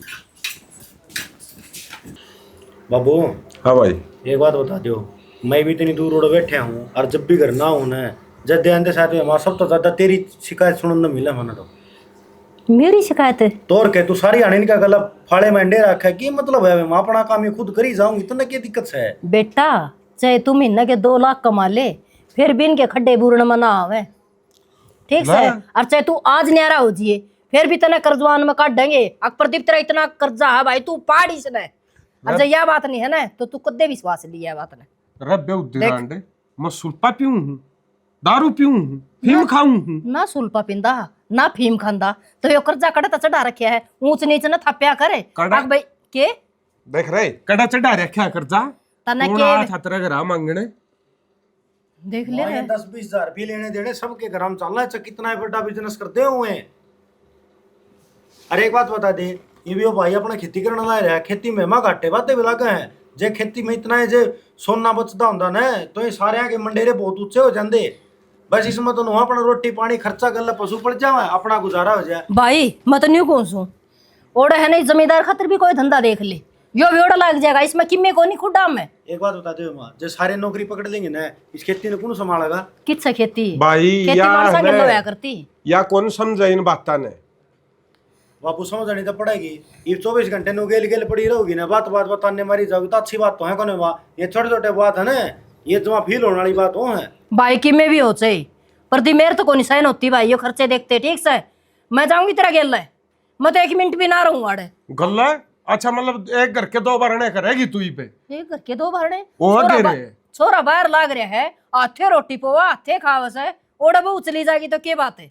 बाबू हाँ भाई एक बात बता दो, मैं भी इतनी दूर रोड बैठा हूँ और जब भी घर ना हूँ ना जब दे साथ में हमारा सब तो ज्यादा तेरी शिकायत सुनने मिला मैंने तो। मेरी शिकायत है? तोर के तू सारी आने का गला फाड़े में अंडे रखा है की मतलब है मैं अपना काम ही खुद करी जाऊंगी तो ना क्या दिक्कत है। बेटा चाहे तू महीना के 2 लाख कमा ले फिर भी इनके खड्डे बूढ़ में ना आवे, ठीक है? और चाहे तू आज न्यारा हो जिए फिर भी तने कर्जवान में काट देंगे। अब प्रदीप तेरा इतना कर्जा है भाई तू पाड़ी से न, और जब यह बात नहीं है ना तो तू कदे विश्वास लिया बात ने। रब्बे उद्दिरांडे मैं सुल्पा पीऊं हूं, दारू पीऊं हूं, फीम खाऊं हूं। ना सुल्पा पिंदा ना फीम खांदा तो यो कर्जा कड़े तो चढ़ा रखा है, ऊंच नीच न थप्या करे। कड़ा- अब भाई के देख रहे कड़ा चढ़ा रखा करजा तने कौन के आया था तेरे घर मांगने। देख ले ये 10-20 हजार भी लेने देने सबके घर हम चल रहा है, कितना बड़ा बिजनेस करते हुए हैं। अरे एक बात बता दे, ये भी वो भाई अपना खेती करने ला रहा है, खेती में मां घाटे बातें भी लगे हैं। जे खेती में इतना है जे सोना बचता होंदा ना तो ये सारे के मंडेरे बहुत ऊंचे हो जाते। बस इसमें तो नुआ अपना रोटी पानी खर्चा कर ले पशु पड़ जावे अपना गुजारा हो जाए। भाई मैं तो न्यू कौन सू ओड़े है नहीं जमींदार खातिर भी कोई धंधा देख ले, यो भी ओड़ा लग जाएगा इसमें किम्मे को नहीं खुडा में। एक बात बता दो माँ, जो सारे नौकरी पकड़ लेंगे ना, इस खेती ने कौन संभालेगा? किससे खेती भाई खेती या मानसा के है। लोया करती या कौन समझे इन बातों ने? बापू समझ तो पड़ेगी। ये 24 घंटे नो गेल गेल पड़ी रहोगी ना, बात बात बताने मारी जाओगी तो अच्छी बात तो है कौन माँ? ये छोटे छोटे बात है ना, ये तुम्हारा फील होने वाली बात हो है। भाई किम्मे भी हो चाहिए पर दी मेरे तो कोई सहन होती भाई, ये खर्चे देखते ठीक से। मैं जाऊंगी तेरा गेल है, मैं तो 1 मिनट भी ना रहूं आड़े। गल्ला अच्छा मतलब एक घर के 2 भरने करेगी तू ही पे? एक घर के 2 भरने वो छोरा दे बा- रहे। छोरा बाहर लाग रहा है, हाथे रोटी पोवा हाथे खावस है, ओड़ा बहु चली जाएगी तो क्या बात है?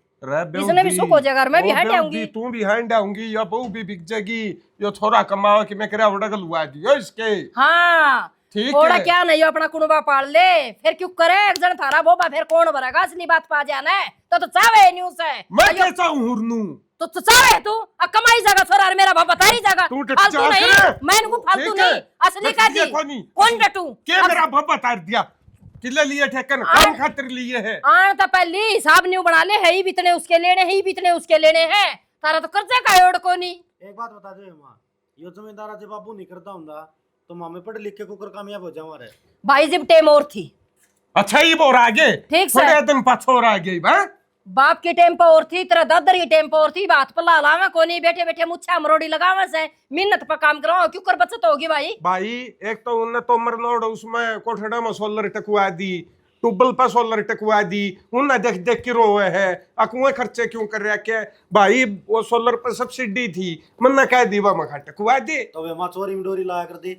इसने भी सुख हो जाएगा और मैं भी हैंड आऊंगी। तू भी हैंड आऊंगी या बहू भी बिक जाएगी, यो छोरा कमाओ कि मैं करे उड़गल हुआ दियो इसके। हाँ ठीक ओड़ा है। क्या नहीं अपना कुनबा पाल ले, फिर क्यों करे एक जन थारा बोबा, फिर कौन भरेगा? असली बात पा जाना है तो चावे न्यूज़ है। मैं कैसा हूं हुरनू? तो चाहे तू कमाई जागा छोरा मेरा बाप बता ही जागा। तू फालतू टच्चा नहीं करे। मैं इनको फालतू ठीक है। नहीं असली का दी कौन डटू के मेरा बाप बता दिया किले लिए ठेकन काम खातिर लिए है। आन तो पहली हिसाब न्यू बना ले, है ही बितने उसके लेने, है ही बितने उसके लेने हैं, तारा तो कर्जे का ओड़ को नहीं। एक बात बता दो माँ, यो जमींदारा जब बाबू नहीं करता हूँ तो माँ में पढ़ लिख के कुकर कामयाब हो जाओ रे। भाई जब टेम और थी अच्छा ही बोर आगे ठीक से। थोड़े दिन पछोर आ गई बा। बाप की टेम पर और थी, तेरा दादर की टेम पर और थी, बात पर लावा को नहीं, बैठे बैठे मुच्छा मरोड़ी लगावा से मिन्नत पर काम कराओ, क्यों कर बचत होगी भाई। भाई एक तो उनने तो मरनोड़ उसमें कोठड़ा में सोलर टकवा दी, ट्यूबल पर सोलर टकवा दी, उनने देख देख के रोए है अकुए खर्चे क्यों कर रहा क्या भाई? वो सोलर पर सब्सिडी थी, मैंने कह दी वह मखा टकवा दे तो वे माँ चोरी में डोरी लाया कर दी,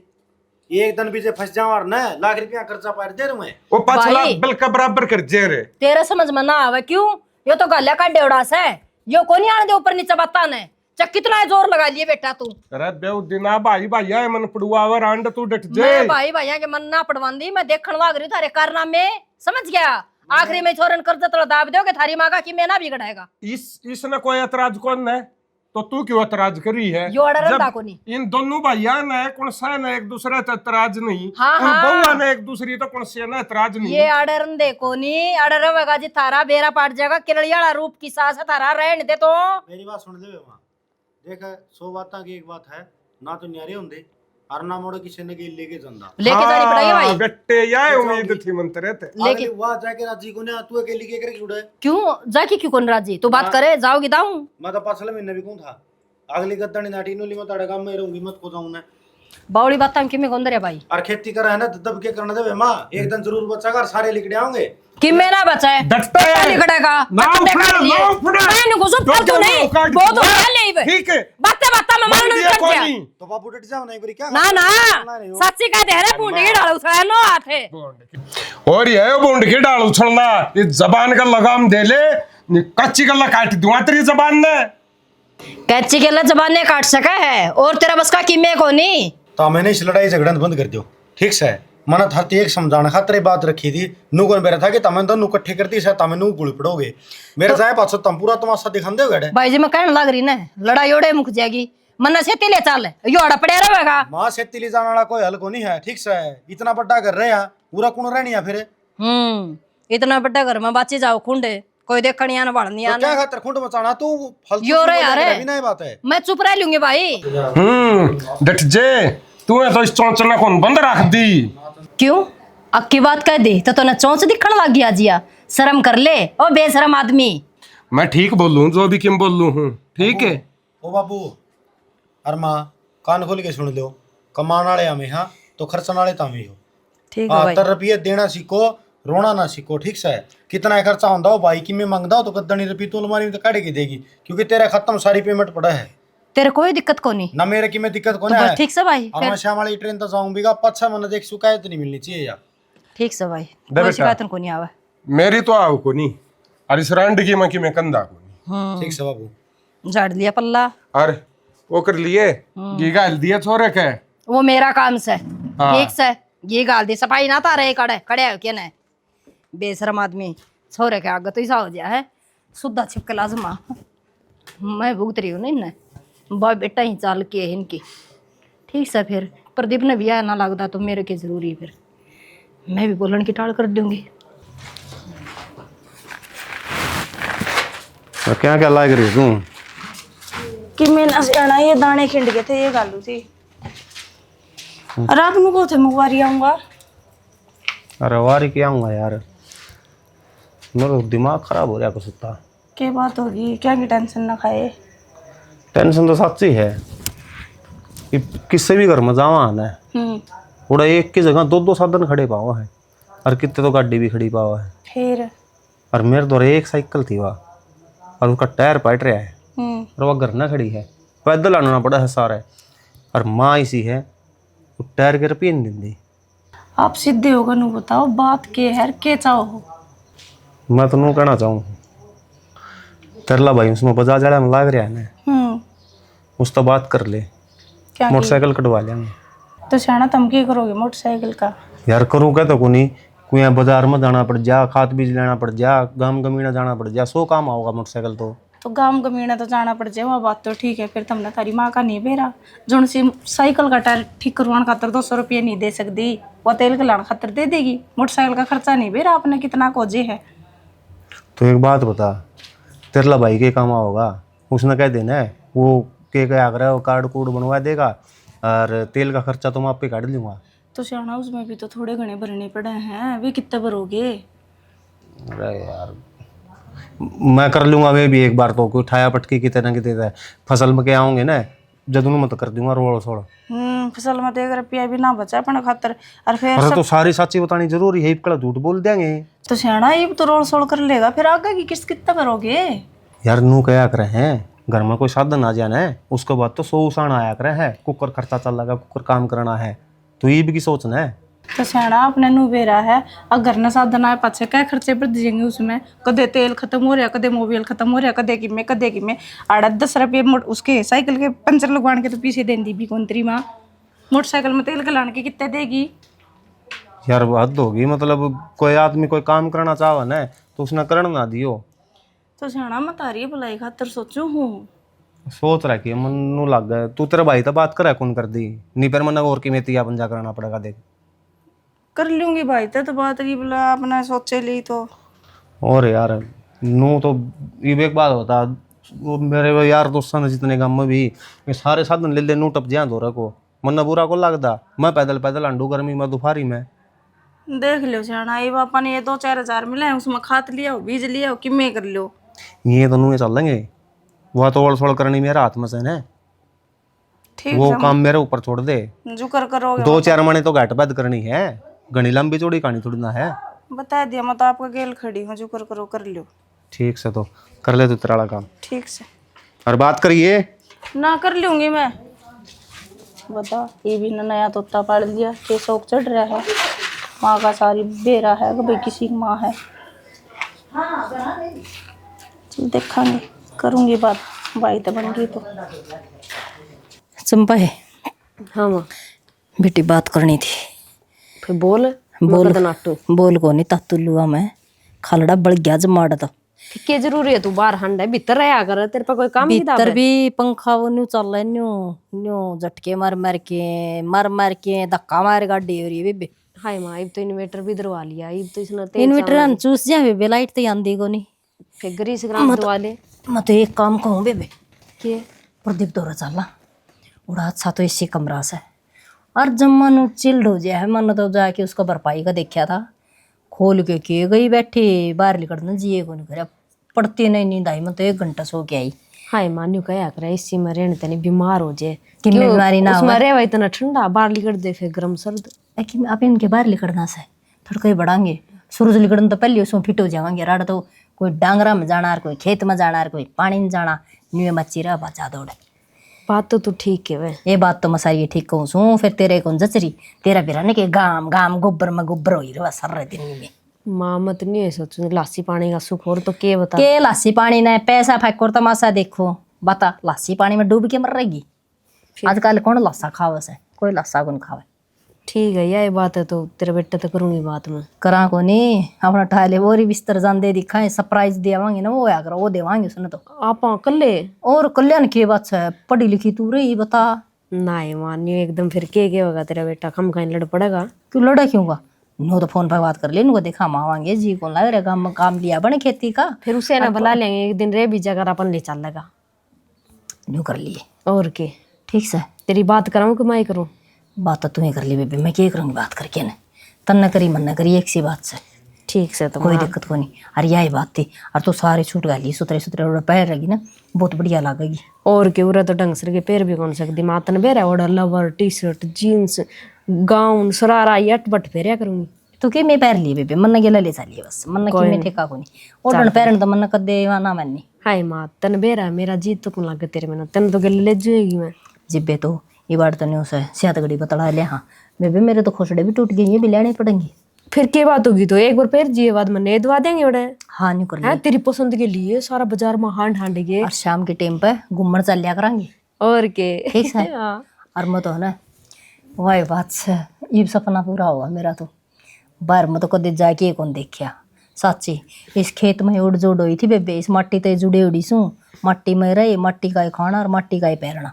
एक दिन पीछे फंस जाओ और न लाख रुपया खर्चा पार दे रहा मैं। वो 5 लाख भाई। बिल का बराबर कर जे रे। तेरे समझ में ना आवे क्यों? यो तो गल्या का डेवड़ास है, यो कोनी आने दे ऊपर नीचे बता ने चक कितना जोर लगा लिए बेटा तू। अरे बेउ दिना भाई भैया मन पड़ुआवर आंड तू डट जे। मैं भाई भैया के मन ना पड़वांदी, मैं देखण लाग रही थारे कारनामे, समझ गया? आखिरी में छोरन कर्ज तोड़ दाब दोगे थारी माँ का कि मैं ना बिगड़ेगा। इसने कोई ऐतराज कौन है तो तू क्यों ऐतराज करी है? यो ऑर्डर जब रंदा को नहीं। इन दोनों भैया ने कौन सा ने एक दूसरे से ऐतराज नहीं, हाँ, उन हाँ। बउआ ने एक दूसरी तो कौन से ने ऐतराज नहीं। ये ऑर्डर देखो नी, ऑर्डर होगा जी थारा बेरा पाट जाएगा, किरलियाड़ा रूप की सास है थारा रहने दे तो। मेरी बात सुन ले माँ, देख 100 बातों की एक बात है ना, तो न्यारे होंगे और ना मोड़ो किसी ने गेल लेके जंदा लेके जानी पड़ेगी भाई। बेटे यार उम्मीद थी मंतरे थे। लेके वहां जाके राजी को ना तू अकेली के करके जुड़े। क्यों जाके क्यों कौन राजी? तू बात करे जाओगी दाऊं। मैं तो 5 महीने भी कौन था, अगली गद्दानी नाटी नोली में ताड़े काम में रहूंगी, मत को जाऊं ना। बावड़ी बात हम किमे कौन रे भाई? और खेती करा है ना तो दब के करना देवे माँ, एक दिन जरूर बचागा और सारे लिखड़े होंगे। किमे ना बचाए डटता है। लिखड़ेगा ना उफड़े। मैं घुसो फालतू नहीं वो तो है ले वे ठीक है बातें बातें में मारने दिया कर दिया कोनी। तो बाबू डट जाओ नहीं क्या ना ना सच्ची का दे रे पूंडी डाल उछला नो आथे। और ये बूंद की डाल उछलना, इस जबान का लगाम दे ले, कच्ची गल्ला काट दूंगा तेरी जबान ने। कच्ची के जबान ने काट सका है और तेरा बस का किमे को नहीं। तो मैंने इस लड़ाई झगड़ा बंद कर दो ठीक से। मना था एक समझाना खातिर बात रखी थी, नू कौन मेरा था कि तमें दोनों इकट्ठे करती से तमें नू गुड़ पड़ोगे मेरे जाए पाछो तुम पूरा तमाशा दिखान दे गड़े। भाई जी मैं कहने लग रही ना लड़ाई ओड़े मुक जाएगी, मन्ना से तिले चाल यो अड़ा पड़े रहेगा। माँ से तिली जाने वाला कोई हल को नहीं है ठीक से, इतना बड़ा कर रहे हैं पूरा कौन रहनी है फिर। इतना बड़ा घर में बाची जाओ खुंडे, कोई देखनी आना बढ़नी तो क्या आना। खातर खुंड मचाना तू फालतू यो रे की यार वजह से भी बात है। मैं चुप रह लूंगी भाई। डट जे तू तो इस चौंचना कौन बंद रख दी? क्यों अक्की बात कह दी तो तूने चौंच दिखण लग गया जिया, शर्म कर ले ओ बेशरम आदमी। मैं ठीक बोलूं जो भी किम बोलूं हूँ ठीक है। ओ बाबू अरे माँ कान खोल के सुन लो, कमाने वाले हमें हाँ तो खर्चने वाले तमें हो। ठीक है भाई। 10 रुपये देना सीखो, रोना ना सीखो ठीक से। कितना खर्चा होता हो भाई की में मांगदा हो तो गद्दानी रुपये तो अलमारी में तो काढ़े के देगी, क्योंकि तेरा खत्म सारी पेमेंट पड़ा है तेरे कोई दिक्कत को नहीं ना, मेरे की में दिक्कत को तो है। बस ठीक से भाई और मैं शाम वाली ट्रेन तो जाऊंगी पच्छा मन देख शिकायत नहीं मिलनी चाहिए यार। ठीक से भाई दे कोई बेटा। शिकायत को नहीं आवे। मेरी तो आओ को नहीं और इस रांड की मैं कंधा को नहीं। ठीक से बाबू झाड़ लिया पल्ला और वो कर लिए घी गाल दिया छोरे के। वो मेरा काम से हाँ। ठीक से ये गाल दी सफाई ना तारे कड़े खड़े हो के न बेशरम आदमी छोरे के आगे तो ऐसा हो गया है सुद्धा छिपके लाजमा। मैं भुगत रही हूँ नहीं न बॉय बेटा ही चाल के है इनकी ठीक से। फिर प्रदीप ने भी ना लगता तो मेरे के जरूरी है, फिर मैं भी बोलन की टाल कर दूंगी। तो क्या क्या लाग रही तू? कि मैं ना से आना ये दाने खिंड गए थे ये गालू थी रात को थे मुगवारी आऊंगा। अरे वारी क्या आऊँगा यार, मेरा दिमाग खराब हो रहा कुछ इतना। क्या बात होगी, क्या की टेंशन ना खाए। टेंशन तो सच्ची है कि किसी भी घर में जावा आना है, थोड़ा एक की जगह दो दो साधन खड़े पावा है, और कितने तो गाड़ी भी खड़ी पावा है। फिर और मेरे द्वारा एक साइकिल थी वह, और उसका टायर पलट रहा है, और वह घर ना खड़ी है, पैदल आना पड़ा है सारा। और माँ इसी है, वो टायर के रुपये नहीं दी। आप सीधे होगा नु बताओ बात के है के चाहो। मैं तो नू कहना चाहूँ, तेरला भाई उसमें बाजार जाड़ा में लाग रहा है ना, उस तो बात कर ले, क्या मोटरसाइकिल कटवा लेंगे। तो शाना तुम क्या करोगे मोटरसाइकिल का? यार करूँ क्या तो कोनी, कोई यहाँ बाजार में जाना पड़ जा, खाद बीज लेना पड़ जा, गांव गमीना जाना पड़ जा, 100 काम आओगा मोटरसाइकिल तो गांव गमीना तो जाना पड़ जाए, वो बात तो ठीक है। फिर तुमने तारी माँ का नहीं बेरा जो सी साइकिल का टायर ठीक करवाने खातर 200 रुपये नहीं दे सकती, वो तेल के लाने खातर दे देगी। मोटरसाइकिल का खर्चा नहीं बेरा आपने कितना कोजे है। तो एक बात बता, तेरला भाई के काम होगा, उसने कह देना है वो के क्या कर रहा है, वो कार्ड कूड बनवा देगा, और तेल का खर्चा तो मैं आप पे काट लूँगा। तो शाना उसमें भी तो थोड़े घने भरने पड़े हैं, वे कितने भरोगे? अरे यार मैं कर लूँगा, वे भी एक बार तो कोई उठाया पटकी की तरह की तरह फसल में क्या आऊँगे ना, जदू मत कर दूंगा रोड़ छोड़। फसल में 1 रुपया भी ना बचा अपने खातर। और फिर अरे तो सारी सच्ची बतानी जरूरी है, कड़ा झूठ बोल देंगे तो शाना ये तो रोल सोल कर लेगा, फिर आगे की किस्त कितना भरोगे? यार। नू क्या करे हैं, घर में कोई साधन आ जाना है, उसके बाद तो 100 उसाण आया करे है, कुकर खर्चा चल लगा, कुकर काम करना है, तो ये भी की सोचना है। तो शाना अपने नु बेरा है, अगर न साधन आए पाछे क्या खर्चे बढ़ जाएंगे उसमें। कदे तेल खत्म हो रहा, कदे मोबाइल खत्म हो रहा, कदे कि में 8-10 रुपये उसके साइकिल के पंचर लगवाने के तो पीछे देंदी भी कौनतरी माँ। मोटरसाइकिल में तेल गलाने के कितने देगी? यार हद होगी, मतलब कोई आदमी कोई काम करना चाहो ना तो उसने करना ना दियो। तो शाना मैं तारी भलाई खातर सोचू हूँ। सोच रहा कि मनु लग गए, तू तेरा भाई तो बात करे कौन कर दी नहीं, पर मन और की मेती अपन जा करना पड़ेगा। देख कर लूंगी भाई तो बात की बोला आपने सोचे ली तो। और यार नू तो ये एक बात होता, वो मेरे वो यार दोस्तों ने जितने गाँव में भी ये सारे साधन ले ले नू टप ज्यादा हो रखो, मन बुरा को लगता। मैं पैदल पैदल अंडू गर्मी में दोपहरी में देख लो शाना, ये पापा ने ये 2-4 हजार मिले हैं, उसमें खाद लिया हो, बीज लिया हो, किमें कर लो। ये तो नू चल लेंगे, वह तो ओड़ सोड़ करनी मेरा हाथ में से है, ठीक वो काम मेरे ऊपर छोड़ दे। जो कर करोगे 2-4 महीने तो घाट बद करनी है, घनी लंबी चौड़ी कहानी थोड़ी ना है। बता दिया, मैं तो आपका गेल खड़ी हूँ, जो कर करो कर लो। ठीक से तो कर ले तू तेरा काम, ठीक से और बात करिए ना कर लूंगी मैं। बता ये भी नया तोता पाल लिया, ये शौक चढ़ रहा है, माँ का सारी बेरा है कि भाई किसी की माँ है। चल देखेंगे, करूंगी बात, भाई तो बन गई तो। चंपा है हाँ माँ। बेटी बात करनी थी। फिर बोल बोल बोल को नहीं तत्तुलुआ मैं खालड़ा बढ़ गया जब माड़ा तो क्या जरूरी है तू बाहर हंडा है भीतर रहा कर, तेरे पे कोई काम की भीतर भी पंखा वो न्यू चल रहा है, न्यू न्यू झटके मार के धक्का मार गाड़ी हो रही है बेबे। हाय माँ, अब तो इन्वर्टर भी दरवा लिया, अब तो इसने इन्वर्टर चूस जा बेबे, लाइट तो आंदी को नहीं, फिर ग्रीस ग्राम दरवा ले। मैं तो एक काम कहूँ बेबे, के प्रदीप दौरा चलना उड़ा अच्छा तो इसी कमरा से, और जब मन चिल्ड हो जाए मन तो जाके उसका भरपाई का देखा था, खोल के किए गई बैठी बाहर निकलना जिए को नहीं करे, पड़ती नहीं नींद आई, मैं तो 1 घंटा सो के आई। हाय मान्यू कया करे इसी में रहने तनी बीमार हो जाए, कि बीमारी ना उसमें रहे इतना ठंडा, बाहर लिकड़ दे फिर गर्म सर्द। लेकिन आप इनके बाहर लिकड़ना से थोड़ा बढ़ाएंगे, सूरज लिकड़न तो पहले उसमें फिट हो जाएंगे। राड़ा तो कोई डांगरा में जाना, कोई खेत में जाना, कोई पानी में जाना, न्यू मच्छी रहा बचा दौड़े। बात तो तू ठीक है वे, ये बात तो मैं सारी ठीक कहूँ सू, फिर तेरे कौन जचरी तेरा बिराने के गाम गाम गोबर में गोबर हो रहा सर दिन में। माँ मत नहीं है सोचू लासी पानी का सुख और तो के बता के लासी पानी ने पैसा फेंको तमाशा देखो, बता लासी पानी में डूब के मर रहेगी। आजकल कौन लासा खावे से, कोई लासा कौन खावे। ठीक है ये बात है, तो तेरे बेटे तो करूंगी बात में। करा को नहीं अपना ठाले वो बिस्तर जान दे दिखाए, सरप्राइज देवांगे ना, वो आकर वो देवांगे उसने तो आप कल्ले और कल्याण की बात है, पढ़ी लिखी तू रही बता। नहीं मानियो एकदम, फिर के होगा तेरा बेटा, खम कहीं लड़ पड़ेगा। क्यों लड़ा क्यों का, नो तो फोन पर बात कर ले, नुको देखा मावांगे जी कौन लग रहा काम लिया बने खेती का, फिर उसे ना बुला लेंगे एक दिन, रे भी जगह अपन ले चल लगा न्यू कर लिए। और के ठीक से तेरी बात कराऊं कि मैं करूं? बात तो तुम्हें कर ली बेबे, मैं क्या करूँगी बात करके ना। तन न करी मन न करी एक सी बात से, ठीक से तो कोई दिक्कत को नहीं। अरे यही बात थी। और तो सारे छूट गाली सुतरे सुतरे और पैर रही ना, बहुत बढ़िया लगेगी। और के उरा तो ढंग से के पैर भी कौन सकती मातन बेरा ओडा लवर T shirt jeans gown sharara यट बट फेरिया करूंगी। तो के मैं पैर लिए बेबे, मन न गेला ले चालिए बस, मन न की में ठेका को नहीं। ओडन पैरन तो मन न कदे ना मैंने। हाय मातन बेरा मेरा जीत तो कौन लगे तेरे में तन तो गले ले जाएगी मैं जिब्बे तो ये बार तो नहीं उसे सियात गड़ी बतला ले। हाँ बेबे मेरे तो खोसड़े भी टूट गई है, भी लेने पड़ेंगी। फिर क्या बात होगी तो एक बार पैर जिए बाद में नहीं दवा देंगे ओडे। हाँ नहीं कर है तेरी पसंद के लिए सारा बाजार में हांड हांड के और शाम के टाइम पे घूमन चल लिया करांगे। और के ठीक है। हाँ। और मैं तो है ना वही बात से ये सपना पूरा हुआ मेरा तो। बाहर में तो कदे जाके कौन देखा साची। इस खेत में उड़ जोड़ हुई थी बेबे, इस माटी ते जुड़े उड़ी सू। माटी में रहे, माटी का ही खाना और माटी का ही पैरना।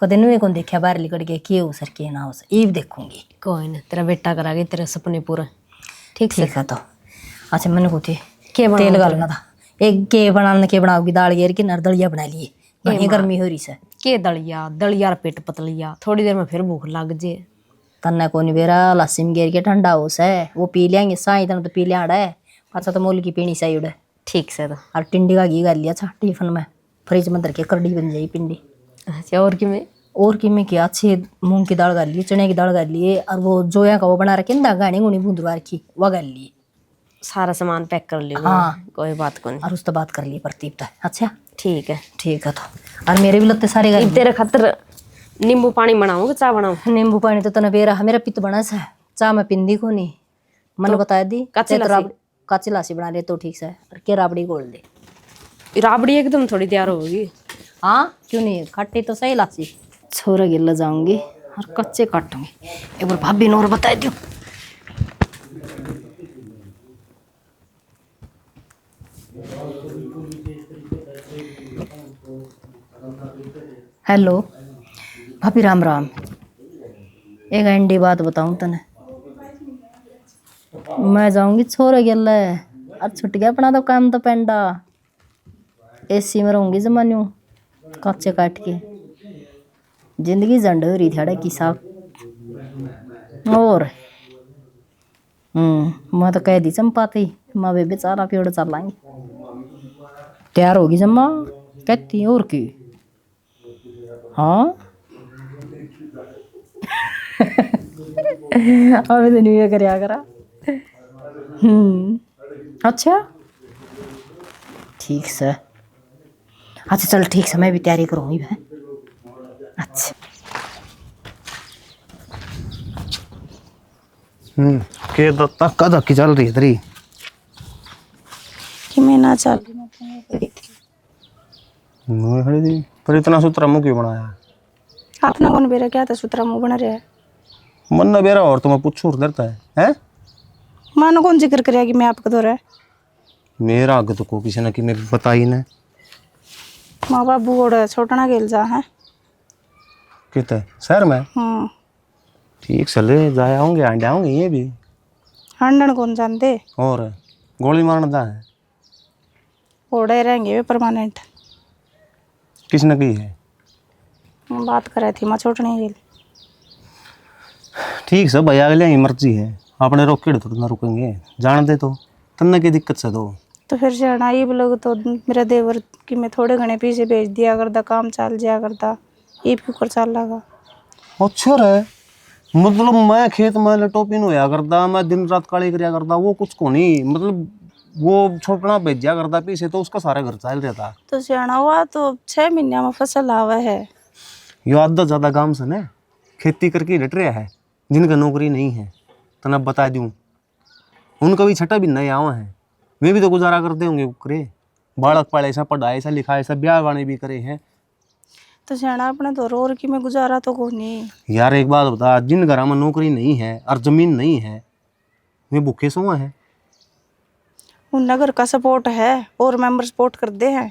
कदे नुए कौन देखा बाहर लिकड़ के किए हो सर के ना हो सर, ये भी देखूंगी। कोई ना तेरा बेटा करागे तेरे सपने पूरा। ठीक है तो अच्छा मैंने को थी के बनाओ तेल गालना था। एक के बनाने के बनाओगी दाल घेर के नरदलिया बना लिए, घनी गर्मी हो रही से। के दलिया दलिया और पेट पतलिया थोड़ी देर में फिर भूख लग जे। तन्ने को नहीं बेरा लस्सी में घेर के ठंडा हो से वो पी लेंगे। साई तन तो पी लिया है, अच्छा तो मोल की पीनी सही उड़े। ठीक से तो और टिंडी का घी गाल लिया अच्छा टिफिन में, फ्रिज में धर के करड़ी बन जाई पिंडी। अच्छा और कि में और कि में क्या अच्छी मूंग की दाल गाल लिए, चने की दाल गाल लिए, और वो जोया का वो बना रखे ना गानी गुनी बूंदवार की वो गाल लिए। सारा सामान पैक कर लियो। हाँ। कोई बात को नहीं। और उस तो बात कर ली प्रतीप था। अच्छा ठीक है ठीक है तो। और मेरे भी लगते सारे गाल तेरे खातर नींबू पानी बनाऊं कि चाय बनाऊं। नींबू पानी तो तने बेरा मेरा पित्त बना सा, चाह मैं पिंदी को नहीं। मन बता दी कच्ची लस्सी? काची लासी बना ले तो ठीक से, और के राबड़ी घोल दे। राबड़ी एकदम थोड़ी तैयार होगी। हाँ क्यों नहीं, खट्टी तो सही लासी। छोरा गिल्ला जाऊंगी और कच्चे काटूंगी। एक बार भाभी ने और बता दियो। हेलो भाभी राम राम। एक अंडी बात बताऊं तने, मैं जाऊंगी छोरा गिल्ला और छुट गया अपना तो काम तो पेंडा। एसी में रहूंगी जमान्यू कच्चे काट के। जिंदगी जंड हो रही थी की साहब। और मैं तो कह दी चंपा थी माँ बेबे चारा पेड़ चलाएंगे। तैयार होगी जम्मा कहती और की। हाँ अभी तो नहीं करया करा। अच्छा ठीक से। अच्छा चल ठीक से मैं भी तैयारी करूँगी भाई। अच्छा के तो धक्का धक्की चल रही है तेरी। कि मैं ना चल मुँह खड़ी थी पर इतना सुतरा मुँह क्यों बनाया? अपना कौन बेरा क्या था सुतरा मुंह बना रहा है। मन ना बेरा और तुम्हें पूछू और डरता है? मानो कौन जिक्र करेगा कि मैं आपका दो रहा है। मेरा आगे तो को किसी ने कि मैं बता ही ना। माँ बाबू और छोटना गेल जा है। कितने शहर में? ठीक चले जाए आऊँगे आंडे आऊँगे ये भी। हंडन कौन जानते। और गोली मारना था है ओड़े रहेंगे वे परमानेंट। किसने की है? बात कर रही थी माँ छोटने गेल। ठीक से भैया अगले ही मर्जी है, अपने रोक के थोड़ी ना रुकेंगे। जान दे तो तन्ने की दिक्कत से तो फिर जाना ये लोग तो मेरा देवर कि मैं थोड़े घने पीछे भेज दिया करता, काम चल जाया करता। ये भी कर चल लगा। अच्छा रे, मतलब मैं खेत में लटोपिन होया करता, मैं दिन रात काली करिया करता, वो कुछ को नहीं। मतलब वो छोटना भेजा करता पीछे तो उसका सारा घर चल रहता। तो जाना हुआ तो 6 महीने में फसल आवा है। यो आधा ज्यादा गांव से न खेती करके डट रहा है, जिनका नौकरी नहीं है। तो मैं बता दूं उनका भी छठा भी नहीं आवा है। वे भी तो गुजारा करते होंगे करे, बालक पाले ऐसा पढ़ाए ऐसा लिखा ऐसा ब्याह वाने भी करे हैं। तो जाना अपने तो रोर की में गुजारा तो को नहीं। यार एक बात बता, जिन घरों में नौकरी नहीं है और जमीन नहीं है वे भूखे सोए हैं। उन नगर का सपोर्ट है और मेंबर सपोर्ट करते हैं।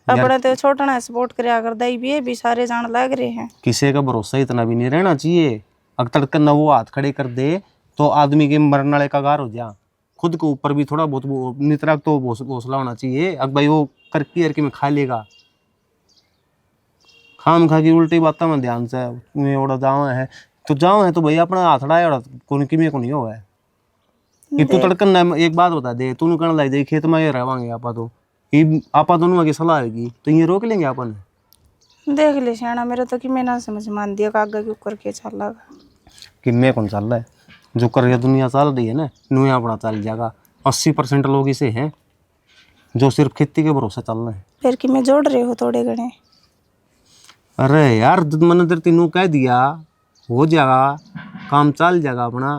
अपने तो छोटना सपोर्ट करया कर दई भी सारे जान लग रहे हैं। किसी का भरोसा इतना भी नहीं रहना चाहिए। अगर तड़कन न वो हाथ खड़े कर दे तो आदमी के मरने वाले कगार हो जा। खुद के ऊपर भी थोड़ा बहुत नितराक तो हौसला होना चाहिए। अब भाई वो करके में खा लेगा, खाम खा की उल्टी बातों में ध्यान से में ओड़ा दावा है तो जाओ है तो भैया अपना हाथ अड़ाया और कोई किमें को नहीं हुआ है ये तू तड़कन ना एक बात बता दे तू कहने लग जाए खेत में ये रहवांगे आपा तो ये आपा दोनों आगे सलाह आएगी तो ये रोक लेंगे अपन देख ले सियाना मेरे तो कि मैं ना समझ मान दिया कागा के ऊपर के चल लगा कि मैं कौन चल रहा है जो कर रही दुनिया चल रही है ना नुआ अपना चल जाएगा 80% लोग इसे हैं जो सिर्फ खेती के भरोसे चल रहे हैं फिर कि मैं जोड़ रहे हो थोड़े घने अरे यार मैंने तेरे तीनों कह दिया हो जाएगा काम चल जाएगा अपना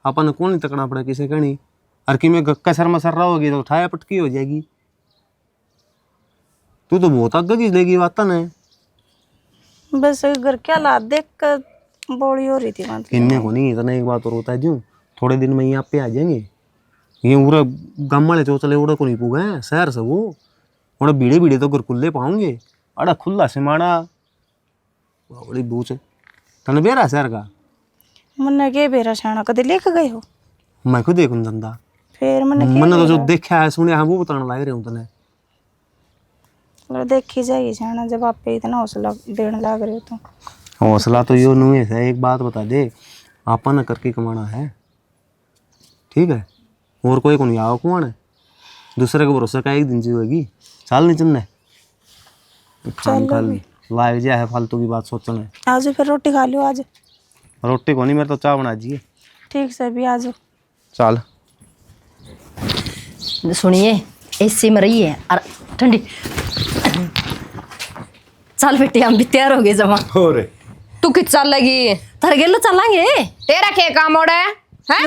अपन कौन नहीं तकना पड़ा किसे कहनी और कि मैं कसर मसर रहोगी तो उठाया पटकी हो जाएगी तू तो बहुत आगे की लेगी बात है बस घर क्या हालात देख कर बोली हो रही थी मतलब किन्ने को नहीं इतना एक बात और होता है क्यों थोड़े दिन में यहाँ पे आ जाएंगे ये पूरा गाँव वाले चौचले उड़ा को नहीं पूगा है शहर से वो उड़ा बीड़े बीड़े तो गुरकुल्ले पाओगे अड़ा खुला सिमाना बड़ी बूच तने बेरा शहर का मन्ने के बेरा सियाना कदे लेके गए हो मैं खुद देखूं धंधा फिर मैंने तो जो देखा है सुने है वो बताने लग रहे हूँ तने देखी जाएगी सियाना जब आप पे इतना हौसला देने लग रहे हो तो हौसला तो यो नहीं है एक बात बता दे आपन करके कमाना है ठीक है और कोई को नहीं आओ कौन है दूसरे के भरोसे का एक दिन जीवेगी चाल नहीं चलने खाम खा ली लाइव जा है फालतू की बात सोचना आज फिर रोटी खा लियो आज रोटी को नहीं मेरे तो चाय बना दीजिए ठीक से भी आज चल सुनिए ऐसे में रही है और ठंडी चल बेटी हम भी तैयार हो गए जमा हो रे तू कित चल लगी थारे गेलो चलांगे तेरा क्या काम ओड़े हैं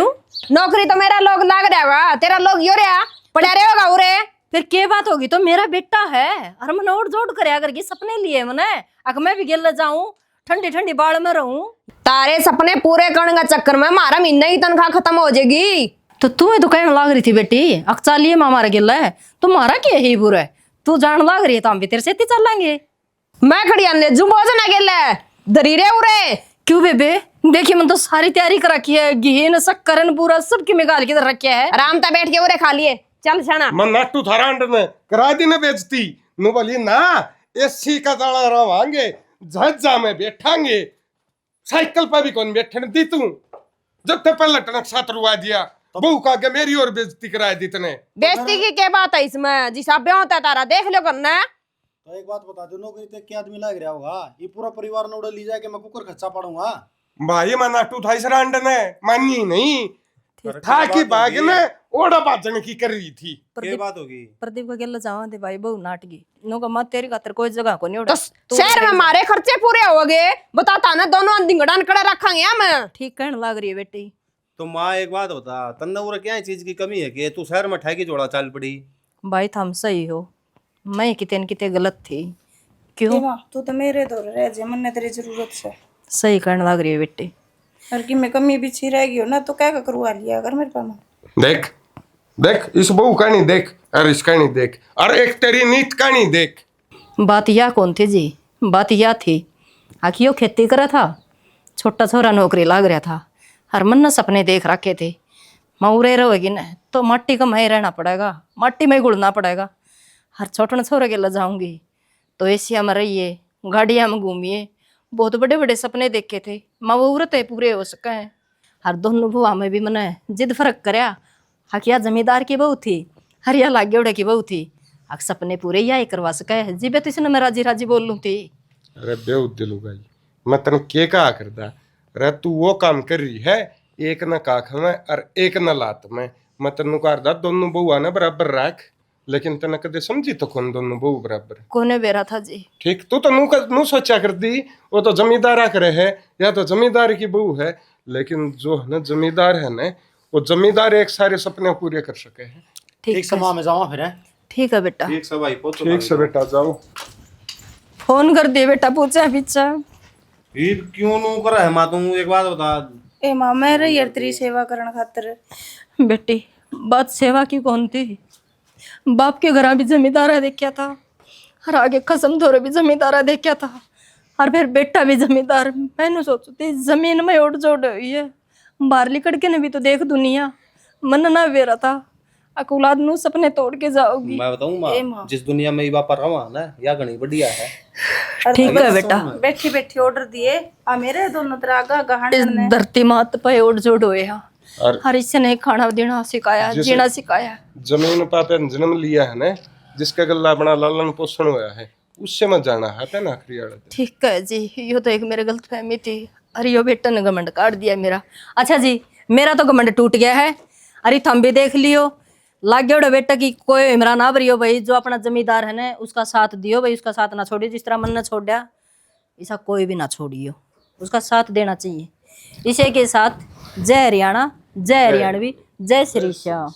नौकरी तो मेरा लोग लाग रहेगा तेरा लोग यो रहा पड़ा रहेगा उरे फिर के बात होगी तो मेरा बेटा है और मन ओढ़ जोड़ करे अगर ये सपने लिए मने अगर मैं भी गेल जाऊं ठंडी ठंडी बाड़ में रहूं तारे सपने पूरे करने का चक्कर में हमारा महीने की तनख्वाह खत्म हो जाएगी तो तू तो कहने लाग रही थी बेटी अक्चालिए मारा गेला है तुम्हारा क्या ही बुरा है तू जान लाग रही है तो हम भी तेरे से चलेंगे मैं खड़ी आने जू भोजन आ गेला दरीरे उरे क्यों बेबे देखिए मन तो सारी तैयारी कर रखी है घी न शक्कर न पूरा सब की निकाल के रखा है आराम से बैठ के उरे खा लिए चल छाना मन नाटू थारा अंडर ने करा दी ने बेचती नु बोली ना एसी का दाड़ा रवांगे झज्जा में बैठांगे साइकिल पर भी कौन बैठने दी तू जब तक पहले टनक साथ रुआ दिया बहू का के मेरी और बेइज्जती कराई दी तने बेइज्जती की क्या बात है इसमें जिस आप होता है तारा देख लो करना तो एक बात बता दो नौकरी ते क्या आदमी लग रहा होगा ये पूरा परिवार ने उड़ा ली जाके मैं कुकर खच्चा पड़ूंगा भाई मैं नाटू था इसरा अंडर ने मानी नहीं था कि बाग ने ओड़ा बाजन की कर रही थी क्या बात होगी प्रदीप का गेला जावा दे भाई बहु नाटकी नो का मत तेरी खातर कोई जगह को नहीं उड़ा तो शहर में हमारे खर्चे पूरे हो गए बताता ना दोनों दिंगड़ान कड़ा रखेंगे हम ठीक कहने लग रही है बेटी तो माँ एक बात बता तन्ने उरे क्या चीज की कमी है कि तू शहर में ठगी जोड़ा चाल पड़ी भाई थम सही हो मैं किते न किते गलत थी क्यों तू तो मेरे दौर रह जे मन्ने तेरी जरूरत से सही कहने लग रही है बेटी और कि मैं कमी पीछे रह गई हो ना तो क्या करवा लिया अगर मेरे पास देख देख इस बहू का नहीं देख और इसका नहीं देख और एक तेरी नीत का नहीं देख बात यह कौन थी जी बात यह थी आखियो खेती करा था छोटा छोरा नौकरी लाग रहा था हर मन न सपने देख रखे थे मऊरे रहोगी न तो मट्टी का मही रहना पड़ेगा मट्टी में घुलना पड़ेगा हर छोटे छोरे के ल जाऊंगी तो एशिया में रहिए गाड़िया में घूमिए बहुत बड़े बड़े सपने देखे थे मऊरत है पूरे हो सके हैं हर दोनों बुआ में भी मैंने जिद फर्क करया हकिया जमींदार की बहू थी हरिया लागेवड़े की बहू थी अक सपने पूरे ही करवा सके जी बे तो मैं राजी राजी बोल लूँ थी अरे बेउ दिलू गई मैं तेन के कहा करदा अरे तू वो काम कर रही है एक न काख में और एक न लात में मैं तेन करदा दोनों बहुआ ने बराबर रख लेकिन तेने कदे समझी तो कौन दोनों बहु बराबर कोने बेरा था जी ठीक तू तो नू सोचा कर दी वो तो जमींदार करे है या तो जमींदार की बहू है लेकिन जो है ना जमींदार है ना वो जमींदार एक सारे सपने पूरे कर सके हैं ठीक समय में जावा फिर ठीक है बेटा ठीक से भाई पहुंचो ठीक से बेटा जाओ फोन कर दिए बेटा पूछा पीछा फिर क्यों नू कर है मां तू एक बात बता ए मां मैं रही यार तेरी सेवा करने खातिर बेटी बात सेवा की कौन थी बाप के घर भी जमींदारा देखा था और आगे कसम थोड़े भी जमींदारा देखा था और फिर बेटा भी जमींदार मैंने सोचू थी जमीन में उड़ जोड़ हुई है बाहर लिकड़ के ने भी तो देख दुनिया मन ना वेरा था अकुलाद नू सपने तोड़ के जाओगी मैं बताऊं मां जिस दुनिया में बापा रहा ना या घनी बढ़िया है ठीक है बेटा। बैठी बैठी ऑर्डर दिए आ मेरे दोनों तरह आगा गहन इस धरती मात पे उड़ जोड़ होए हा हर इसने खाना देना सिखाया, जीना सिखाया। जमीन पर जन्म लिया है ना, जिसका गला अपना लालन पोषण हुआ है, उससे मत जाना है पे ना आखिरी आड़े। ठीक है जी, यो तो एक मेरे गलत फहमी थी। अरे यो बेटा ने घमंड काट दिया मेरा। अच्छा जी, मेरा तो घमंड टूट गया है। अरे थम भी देख लियो, लाग्योड़ो बेटा की कोई इमरान ना बरियो भाई, जो अपना जमींदार है ना उसका साथ दियो भाई, उसका साथ ना छोड़ियो। जिस तरह मन ने छोड़ा ऐसा कोई भी ना छोड़ियो, उसका साथ देना चाहिए। इसी के साथ जय हरियाणा, जय हरियाणवी, जय श्री श्याम।